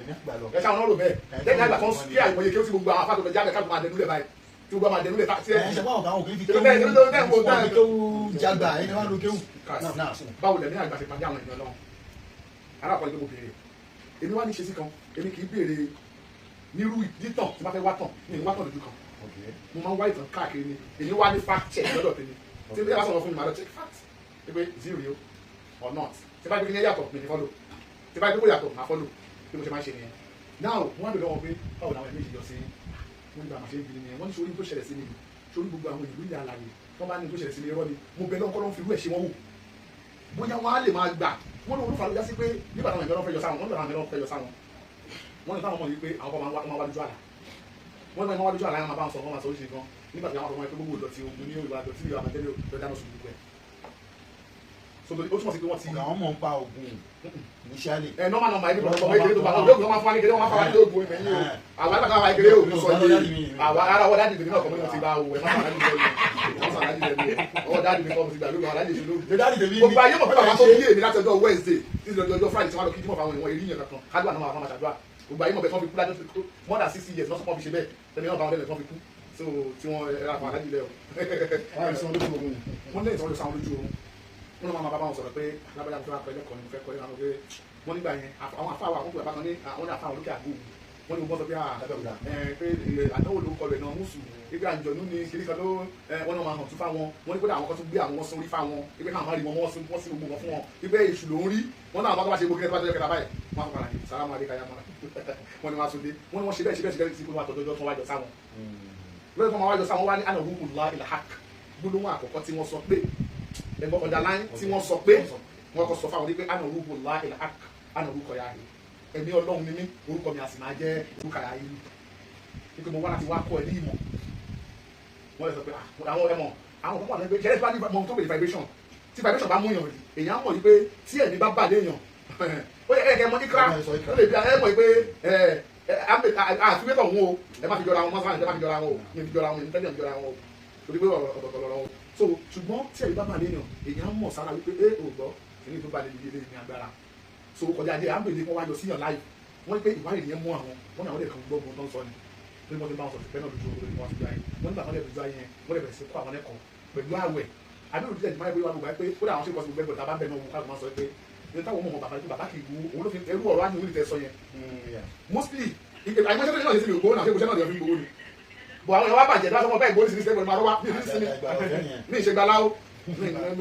[SPEAKER 3] ẹ̀mí àgbà lọ.
[SPEAKER 1] ẹ ṣáà wọn rò bẹ́ẹ̀ lẹ́yìn àgbà kan kí àìmọye kí ó ti gbogbo àwọn afáàtò jáde káàkiri máa dẹnulẹ̀ báyìí tí gbogbo máa dẹnulẹ̀ tí ẹ
[SPEAKER 3] ṣe báwọn kan òkè fi
[SPEAKER 1] kéwú
[SPEAKER 3] jágbà ẹni wá ló kéwú.
[SPEAKER 1] báwo lẹ ní àgbà ṣe pàdé àwọn ènìyàn náà arákùnrin tó mo béèrè èmi wá ní ṣe sí kan èmi kì í béèrè nírú ìdítàn tí wọ́n fẹ́ wá tàn ní ìwá tàn lójú kan mo máa ń wá ìtàn káàkiri ni èmi wá ní fact check lọ́dọ̀ tèmi tí bí wọ́n sọ̀rọ̀ fún mi màá lọ check fact pé zero or not tí bá gbé ní yàtọ̀ mi ní follow tí bá gbé yàtọ̀ máa follow bí mo ṣe máa ń ṣe nìyẹn now wọ́n á bèèrè wọn pé báwo làwọn ẹ̀mí ìjọ sí wọ́n nígbà màṣẹ́ ìbí nìyẹn wọ́n ní sórí tó ṣẹlẹ̀ sí mi sórí gbogbo àwọn ìlú ilẹ̀ alàyè wọ́n bá ní tó ṣẹlẹ̀ sí mi irọ́ ni mo bẹ lọ́kọ́ lọ́n fi irú ẹ̀ ṣe wọ́n wò bóyá wọ́n á lè máa gbà wọ́n ní olúfa ló já sí pé nígbà táwọn ìgbẹ́rán fẹ́ yọ sáwọn wọ́n ní àwọn ìgbẹ́rán fẹ́ yọ sáwọn wọ́n ní táwọn ọmọ yìí pé àwọn ọmọ máa wá lójú àlá wọ́n ní wọ́n wá lójú àlá yẹn máa bá wọn sọ wọ́n máa sọ oríṣiríṣi gan nígbà tí àwọn ọmọ yẹn pé gbogbo ìdọ̀tí ogun ní ìwà ìdọ̀tí ìwà àmàtẹ́lẹ̀ lọ́dáná sùn gbogbo ẹ̀ so ó túmọ̀ sí pé wọ́n ti.
[SPEAKER 3] àwọn mọ̀ ń pa ogun initially.
[SPEAKER 1] normal number ẹni bọ̀dọ̀ ìkéré tó bá wọn lóògùn wọn máa fún wa ní kéré wọn máa fún wa ní lóògùn ìmẹ̀ yìí o àwọn àgbàdo àwọn ìkéré ò ní sọ yìí àwọn ará wọ́n dáàdì mi náà kọ́ mi náà ti bá o ẹ̀ máa sàn dáàdì mi wọ́n sàn dáàdì mi ọwọ́ dáàdì mi kọ́ mi ti gbà lóògùn àwọn dáàdì mi lóògùn. gbogbo ayé mọ̀ pé bàbá tó bí èmi láti ọjọ́ Wednesday tí ọjọ́ Friday tí wọ́n lọ kí jímọ̀ fáwọn èèyàn èrí yẹn kankan kádùá náà máa ṣàdúrà gbogbo ayé mọ̀ pé tí wọ́n fi kú lájọ́ more than 60 years lọ́sọ̀kọ́ fi ṣe bẹ́ẹ̀ tẹ̀mí náà bá wọn lẹ́nu tí wọ́n fi kú so tí wọ́n ra fún aláàjì lẹ́ o wọ́n lẹ́yìn tí wọ́n lè sáwọn lójú oorun wọ́n máa bá wọn sọ̀rọ̀ pé alábàjá tó wà pẹ̀lú ẹ̀kọ́ ni mo fẹ́ kọ́ nínú àwọn pé wọ́n nígbà yẹn àwọn afáwà àkókò bàbá kan ní àwọn ní afáwà olókè àgbo wọ́n ní gbọ́dọ̀ pé pé àdánwò ló kọlẹ̀ náà mùsù ibi àjọ̀nú ni kiri kan ló wọ́n náà máa hàn tún fáwọn wọ́n ní kódà àwọn kan tún gbé àwọn wọn sórí fáwọn ibi káwọn máa rí wọn wọ́n sí gbogbo wọn fún wọn ibi èṣù ló ń rí wọ́n náà bá ṣe gbogbo kẹta bájọ́ kẹta báyìí wọ́n á fọkàrà ní sàrámù adékayá mọ́ra wọ́n ní wọ́n á tún dé wọ́n ní wọ́n ṣe bẹ́ẹ̀ sí pé wọ́n àtọ́jọ́ tó wájọ sáwọn lórí fún wọn wájọ sáwọn wá ní àná rúkú ńlá ilà hak gbólóhùn àkọ́kọ́ tí wọ́n sọ pé ẹ̀gbọ́n ọ̀dà láyé tí wọ́n sọ pé wọ́n kọ́ sọ fáwọn ní pé àná rúkú ńlá ilà hak àná orúkọ ya rè ẹ̀mí ọlọ́run ni mí orúkọ mi a sì máa jẹ́ orúkọ ya yìí nígbà mo wá láti wá kọ́ ẹ ní ìmọ̀ wọ́n lè sọ pé àwọn ẹ̀mọ̀ àwọn kan wà lẹ́gbẹ̀ẹ́ ṣẹlẹ̀ tí wọ́n á ní mọ̀ tó bèrè vibration tí vibration bá mú yàn rí èèyàn mọ̀ yìí pé tí ẹ̀mí bá bà léèyàn ó yẹ kẹ́ mọ̀ ikra ó lè bí ẹ mọ̀ yìí pé àfiwétọ̀ wọn o ẹ má fi jọra wọn mọ́sálà ẹ má fi jọra wọn o mi fi jọra wọn mi tẹ́lẹ̀ mi jọra wọn o torí pé ọ̀tọ̀ọ̀tọ̀ lọ́wọ́ so ṣùgbọ́n tí ẹ̀mí bá bà léèyàn èèyàn mọ̀ sára wípé ẹ ò gbọ́ kìíní tó bá lè di ilé ní agbára so kọjá adé àmbèlé wọn wá lọ síyàn láì wọn ní pé ìwádìí yẹn mú àwọn wọn náà wọn lè kàn gbọ́ ohun tó ń sọ ni pé wọn ti bá wọn sọ pẹ́ náà lójú orí wọn ti gbá yẹn wọn nígbà wọn lè lójú ayé yẹn wọn lè bẹ̀rẹ̀ sí kó àwọn ẹ̀kọ́ pẹ̀lú àwẹ̀ àbẹ̀rù díẹ̀ jùmọ̀ ẹgbẹ́ wa gbogbo pé ó dà àwọn ṣe kọ́ sí gbogbo ẹgbẹ́ tá a bá bẹ̀ náà wọn káàkiri máa sọ pé ní táwọn ọmọ bàbá kì í wu òun ló fi ẹrú ọ̀rọ̀ ánìwò ní tẹ sọ yẹn mostly àìmọ́ṣẹ́ náà yẹ sí ìgbó náà ṣe ìgbó náà yẹ fi gbowó ni bọ̀ àwọn ìwà bàjẹ́ láti ọmọ bẹ́ẹ̀ ìgbó ní sinmi sẹ́gbẹ̀rún máa rọ́wá ní ìlú sinmi ní ìṣègbàláwó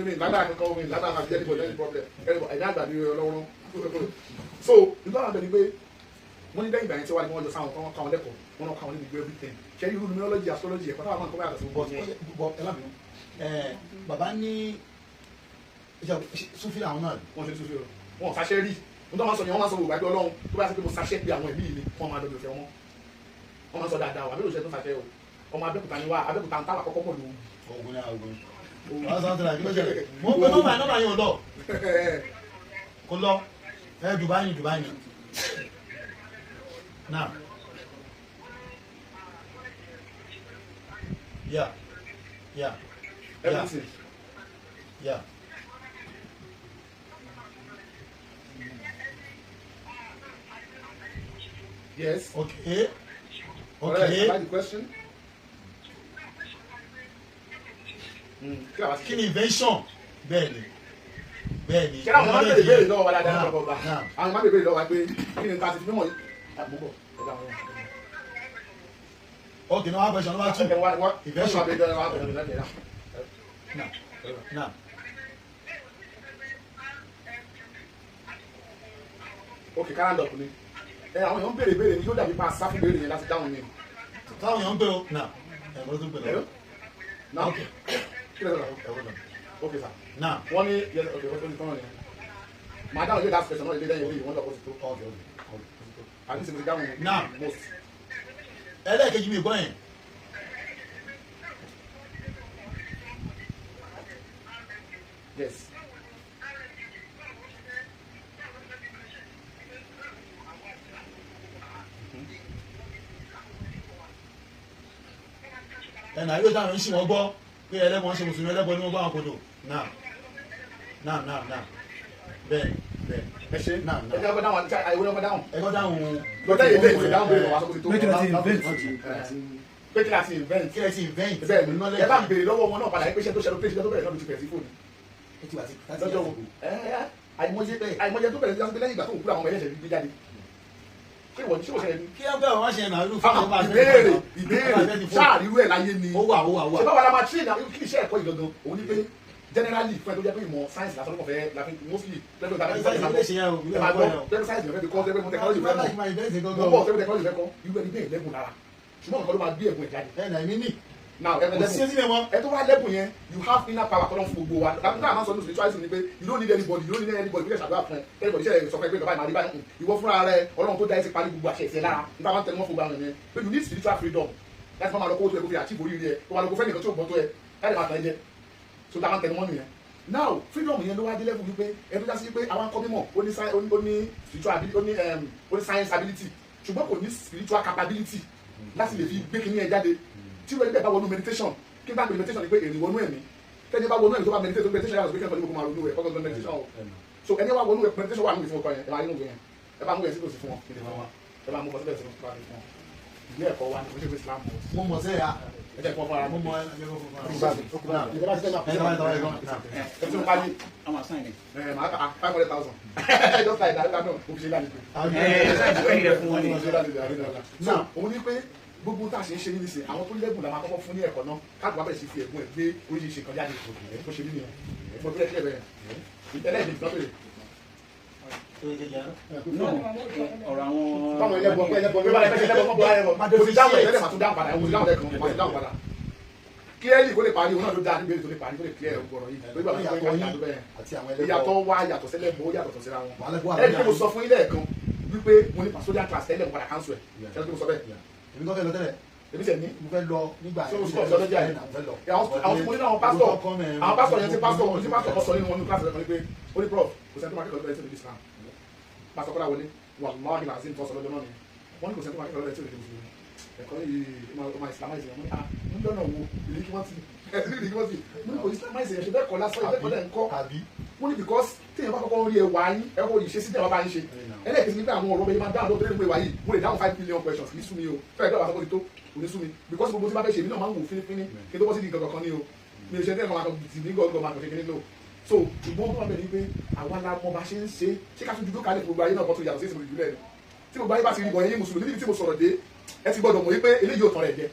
[SPEAKER 1] ní lágbára kankan ní lágbára kan jẹ́ níbo jẹ́ ní problem ẹ̀yìn àgbà ní ọlọ́run so nítorí àwọn ọ̀dọ́ ni pé wọ́n ní lẹ́yìn ìgbà yẹn tí wọ́n wá ní wọ́n jọ sáwọn kan káwọn lẹ́kọ̀ọ́ wọn náà káwọn ní gbogbo everything ṣe irú numerology astrology ẹ̀kọ́ táwọn máa ń kọ́ báyà sí gbogbo
[SPEAKER 3] bàbá ní Sufi àwọn náà
[SPEAKER 1] wọ́n ṣe Sufi wọn ṣaṣẹ́ rí nítorí wọ́n sọ ni wọ́n máa sọ gbogbo àgbẹ̀ ọlọ́run tó bá yà sí pé mo ṣaṣẹ́ pé àwọn ẹ̀mí mi wọ́n máa dọ̀dọ̀ fẹ́ wọn wọ́n máa sọ dáadáa wà abẹ́rẹ́ òṣèlú tó ṣaṣẹ́ o ọmọ Abẹ́òkúta ni wá Abẹ́òkúta ń tàwà kọ́kọ́ pọ̀ lòun.
[SPEAKER 3] ogun ní àwọn wọ́n sọ tẹ̀lé àgbẹ̀ ṣẹlẹ̀ mo gbé nọ́mbà yẹn ò lọ kò lọ Dubai now yeah
[SPEAKER 1] everything
[SPEAKER 3] yeah
[SPEAKER 1] Yes.
[SPEAKER 3] Okay.
[SPEAKER 1] Alright,
[SPEAKER 3] Okay.
[SPEAKER 1] that's the question.
[SPEAKER 3] Kí ni invention? Bẹ́ẹ̀ni. Bẹ́ẹ̀ni.
[SPEAKER 1] Ṣé àwọn máa ń bèrè béèrè lọ́wọ́ wa dáadáa
[SPEAKER 3] Náà,
[SPEAKER 1] lọ́wọ́ bá?
[SPEAKER 3] náà.
[SPEAKER 1] Àwọn máa ń bèrè béèrè lọ́wọ́ wa pé kí ni nǹkan àti mímọ̀ yìí? Àmúbọ̀ ọ̀dà wọn.
[SPEAKER 3] Okay, now question number 2.
[SPEAKER 1] Invention.
[SPEAKER 3] Now.
[SPEAKER 1] Okay, calendar ni. Àwọn èèyàn ń bèrè béèrè ni yóò dàbí pa sáfù béèrè yẹn láti dáhùn ni.
[SPEAKER 3] Táwọn èèyàn ń gbé o. Now. Mo tún gbé lọ.
[SPEAKER 1] Now.
[SPEAKER 3] Okay.
[SPEAKER 1] Kí ló dé? Okay, sir.
[SPEAKER 3] Now.
[SPEAKER 1] Wọ́n ní okay, wọ́n ti tán ni. Màá dáhùn ilé last question náà ilé lẹ́yìn ilé ìwọ́n lọ́kọ́ sí tó.
[SPEAKER 3] Okay.
[SPEAKER 1] Àbí sinmi dáhùn
[SPEAKER 3] Now.
[SPEAKER 1] most.
[SPEAKER 3] Ẹlẹ́ẹ̀kejì mi gbọ́ yẹn.
[SPEAKER 1] Yes.
[SPEAKER 3] Ẹnà yóò dáhùn ń ṣì wọ́n gbọ́ pé ẹlẹ́bọn ṣe mùsùlùmí ẹlẹ́bọn ni wọ́n bá wọn kodò. Now. Bẹ́ẹ̀.
[SPEAKER 1] Ẹ ṣe.
[SPEAKER 3] Now.
[SPEAKER 1] Ẹ jẹ́ ọgbẹ́ dáhùn àti àìwé ọgbẹ́ dáhùn.
[SPEAKER 3] Ẹgbọ́n dáhùn.
[SPEAKER 1] Lọ́tẹ́ yìí lè ṣe dáhùn béèrè wá sókè tó.
[SPEAKER 4] Make it an event.
[SPEAKER 1] Pé kí láti invent.
[SPEAKER 3] Kí ẹ ti invent.
[SPEAKER 1] Bẹ́ẹ̀ ni ẹ bá ń béèrè lọ́wọ́ wọn náà padà pé iṣẹ́ tó ṣe ló pé iṣẹ́ tó bẹ̀rẹ̀ náà ló ti bẹ̀rẹ̀ sí fóònù. Lọ́jọ́ wo? Àìmọye tó bẹ̀rẹ̀ sí lẹ́yìn ìgbà tó ń kúrò àwọn ọmọ ẹlẹ́sẹ̀ gbé jáde. Ṣé ìwọ ṣẹlẹ̀ ni?
[SPEAKER 3] Kí ẹ bẹ́ẹ̀ wọ́n ṣe nà irú fún ọba
[SPEAKER 1] ìbéèrè ṣáà rírú ẹ̀ láyé ni.
[SPEAKER 3] ó wà.
[SPEAKER 1] Ṣé báwa la máa train àwọn kí iṣẹ́ ẹ̀kọ́ ìgangan òun ni pé generally fún ẹ tó jẹ́ pé ìmọ̀ science lásán ló fẹ́ la fi mostly lẹ́gbẹ̀ẹ́ ìgbà tí
[SPEAKER 3] Science lè ṣe yẹn o,
[SPEAKER 1] ẹ máa gbọ́ lẹ́gbẹ̀ẹ́ science ló fẹ́ fi kọ́ lẹ́gbẹ̀ẹ́ mo technology fẹ́ mọ̀ mo bọ̀ lẹ́gbẹ̀ẹ́ technology fẹ́ kọ́ irú ẹni bẹ́ẹ̀ lẹ́bùn lára ṣùgbọ́n nǹkan ló máa gbé ẹ̀bùn ẹ̀ jáde.
[SPEAKER 3] ẹ̀ nà mí nì.
[SPEAKER 1] Now ẹ tó wá lẹ́bùn yẹn you have inner power tọ́lọ́ fún gbogbo wa láti náà máa sọ ní spiritualism ni pé you don't need anybody bí ẹ ṣàdúrà fún ẹ everybody ṣe sọ fún ẹ pé bàbá ìmàdí báyìí ìwọ fúnra rẹ Ọlọ́run tó dá ẹ ti parí gbogbo àṣẹ ìṣẹ lára nípa máa ń tẹnumọ́ fún gbogbo àwọn yẹn pé you need spiritual freedom láti máa lọ kó tó ẹ kó fi achieve oríire ẹ tó wà lóko fẹ́ nìkan tó gbọ́ tó ẹ láti máa tàn ẹ jẹ so tá a máa ń tẹnumọ́ nìyẹn now freedom yẹn ló wá dé level wípé ẹ tó já sí pé àwọn akọ́ mímọ̀ ó ní spiritual ability ó ní science ability ṣùgbọ́n kò ní spiritual capability láti lè fi gbé kinní ẹ jáde tí wọ́n ẹgbẹ́ bá wọnú meditation kí n bá gbé meditation ni pé èrè wọnú ẹ̀mí tẹ́ni bá wọnú ẹ̀mí tó bá meditation tó meditation yàtọ̀ sí pé kẹ́kọ̀ọ́ ní gbogbo máa ronú ẹ̀ kọ́kọ́ meditation o so ẹni wá wọnú meditation wà nínú ìfún ọkọ yẹn ẹ máa nínú ìwé yẹn ẹ bá mú ẹ sí tòsí fún wọn ẹ bá mú bọ́ síbẹ̀ sí fún wọn ìwé ẹ̀kọ́ wa ní oṣù Islam
[SPEAKER 3] mo mọ̀ sẹ́yà.
[SPEAKER 1] ẹ jẹ́ kí wọ́n fún ara
[SPEAKER 3] mo
[SPEAKER 1] mọ́
[SPEAKER 3] mọ̀
[SPEAKER 1] ẹ tún parí ẹ máa ta 500,000 just like that no òfìṣẹ́ náà òun ní pé gbogbo tá a ṣe ń ṣe níbi sè àwọn tó lẹ́bùn la máa kọ́kọ́ fún ní ẹ̀kọ́ náà káàdùn wá bẹ̀rẹ̀ sí fi ẹ̀gbọ́n ẹ̀ gbé oríṣiríṣi kan jáde tó ṣe nínú ẹ̀ mo bí ẹ kílẹ̀ bẹ́ẹ̀ ẹlẹ́ẹ̀dẹ̀ ìgbà péré.
[SPEAKER 4] ọ̀rọ̀ àwọn.
[SPEAKER 1] báwọn ẹlẹ́bùn ọgbẹ́ ẹlẹ́bùn ọgbẹ́ bá ẹlẹ́bùn ọgbẹ́ ẹlẹ́bùn ọgbẹ́ mo ti dáhùn ẹ̀ tẹ́lẹ̀ màá tún dáhùn padà mo ti dáhùn lẹ́ẹ̀kan mo ti dáhùn padà kílẹ̀lì kó lè parí òun náà ló dáa níbi èrè tó lè parí tó lè kílẹ̀ ọgbọ̀rọ̀ yìí lórí bàbá ìyàtọ̀ ìyàtọ̀ bẹ́ẹ̀ ìyàtọ̀ wá yàtọ̀ sẹ́lẹ̀ bó yàtọ̀ síra wọn ẹni tí mo sọ fún ilé ẹ̀kan wípé mo ní pàṣẹ class tẹ́lẹ̀ mo padà cancel ẹ̀ ṣẹ́ni tó mo sọ bẹ́ẹ̀.
[SPEAKER 3] èmi kọ́ fẹ́ lọ tẹ́lẹ̀.
[SPEAKER 1] èmi tẹ̀ ní.
[SPEAKER 3] mo fẹ́ lọ nígbà
[SPEAKER 1] tí mo sọ lọ́jà yẹn àwọn tí mo ní àwọn pásítọ̀ yẹn ti pásítọ̀ kan sọ nínú wọn ní class rẹ̀ kan ní pé ó ní prof kò sẹ́ni tó máa kẹ́kọ̀ọ́ lọ́dọ̀ Islam pásítọ̀ kọ́lá wọlé wàláhì làásìn tó sọ lọ́jọ́ náà ni wọ́n ní kò sẹ́ni tó máa kẹ́kọ̀ọ́ lọ́dọ̀ ẹ̀kọ́ yìí ọmọ islamize yẹn wọ́n ní ń dọ́nà wo ìlú kí wọ́n ti ìlú kí wọ́n ti mo ní kò islamize yẹn ṣe bẹ́ẹ̀ kọ́ lásán ìbẹ́ẹ̀ kọ́ lẹ́ ń kọ́ mo ní because téèyàn bá kọ́kọ́ rí ẹwà yín ẹ̀kọ́ ìṣesí téèyàn bá ń ṣe ẹlẹ́ẹ̀kejì nígbà àwọn ọ̀rọ̀ bẹ́ẹ̀ máa dáhùn lóòótọ́ nígbà wáyé mo lè dáhùn 5 million questions kì í sú mi o fẹ́ẹ̀ dọ́wọ́ àtọ́kọ́ ti tó kò ní sú mi because gbogbo tí bá fẹ́ ṣe èmi náà máa ń wò fínífíní kí n tó bọ́ sí nǹkan kankan ní o mi ò ṣe tẹ́lẹ̀ máa tì mí gọ́gọ́ máa kàn ṣe kí nílò so ṣùgbọ́n tó wà bẹ́ẹ̀ ni pé àwa la mọ bá ṣe ń ṣe ṣé ká tún dúdú kalẹ̀ gbogbo ayé náà kọ́ tó yàtọ̀ sí ìsìnkú ìjùlẹ̀ tí gbogbo ayé bá ti rí bọ̀ yẹn mùsùlùmí níbi tí mo sọ̀rọ̀ dé ẹ ti gbọ́dọ̀ mọ̀ wípé eléyìí ò tán rẹ̀ jẹ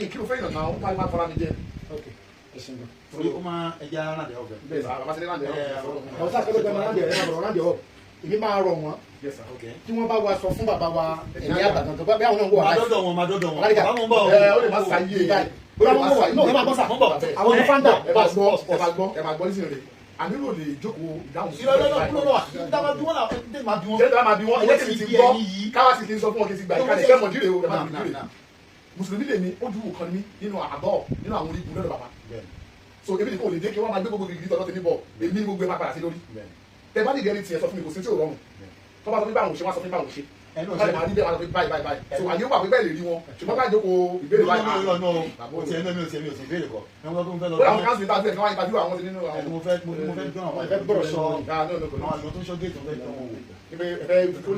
[SPEAKER 1] ní kí ló fẹ́ ìnànà ó máa fara mi jẹ.
[SPEAKER 3] torí ó máa ẹja ránde ọbẹ.
[SPEAKER 1] bẹ́ẹ̀ sá bàbá ti ní ránde
[SPEAKER 2] àwọn sáà kẹ́lẹ́ gbẹ́mọ̀ ránde ọ̀ èmi máa rọ̀ wọ́n kí wọ́n bá wa sọ fún bàbá wa ẹ̀mí àgbàdàn tó bá bí àwọn náà wọ̀
[SPEAKER 3] máa dọ́dọ̀ wọn bàbá mo ń bọ̀
[SPEAKER 1] ó lè má sáyé
[SPEAKER 2] bóyá wọ́n wọ̀ náà ẹ máa gbọ́ sà àwọn ní fáńdà
[SPEAKER 1] ẹ máa gbọ́ nísìnyí rẹ̀ ànílò lè jókòó ìdáhùn sí ẹ̀jẹ̀ tí ti gbọ́ káwá sì ti sọ fún ọ kí n ti gbà ìkàlẹ̀ ìfẹ́ mọ̀júre o ẹ má ti júre mùsùlùmí lè ní ojú kan ní nínú àbọ̀ nínú àwọn orígun lọ́dọ̀ bàbá so ebi nìkan ò lè dé kí wọ́n máa gbé gbogbo gidi tọ́jọ́ tèmi bọ̀ èmi ní gbogbo ẹ máa padà sí lórí tẹ bá nìgẹ́rì tiẹ̀ sọ fún mi kò sí tí ò rọrùn tó bá sọ fún báwọn òṣè wọn sọ fún báwọn òṣè wọ́n lè máa rí bẹ́ẹ̀ wọ́n sọ fún báyìí báyìí so àyè wà pé bẹ́ẹ̀ lè rí wọn ṣùgbọ́n ká jókòó ìbéèrè báyìí àwọn káńsì níta fẹ́ẹ̀ kí wọ́n ìtajú àwọn ti nínú àwọn
[SPEAKER 3] mo fẹ́ gbọ́rọ̀ sọ àwọn àgbọn tó ń ṣọ́ géètì
[SPEAKER 1] ẹ̀fẹ́ tó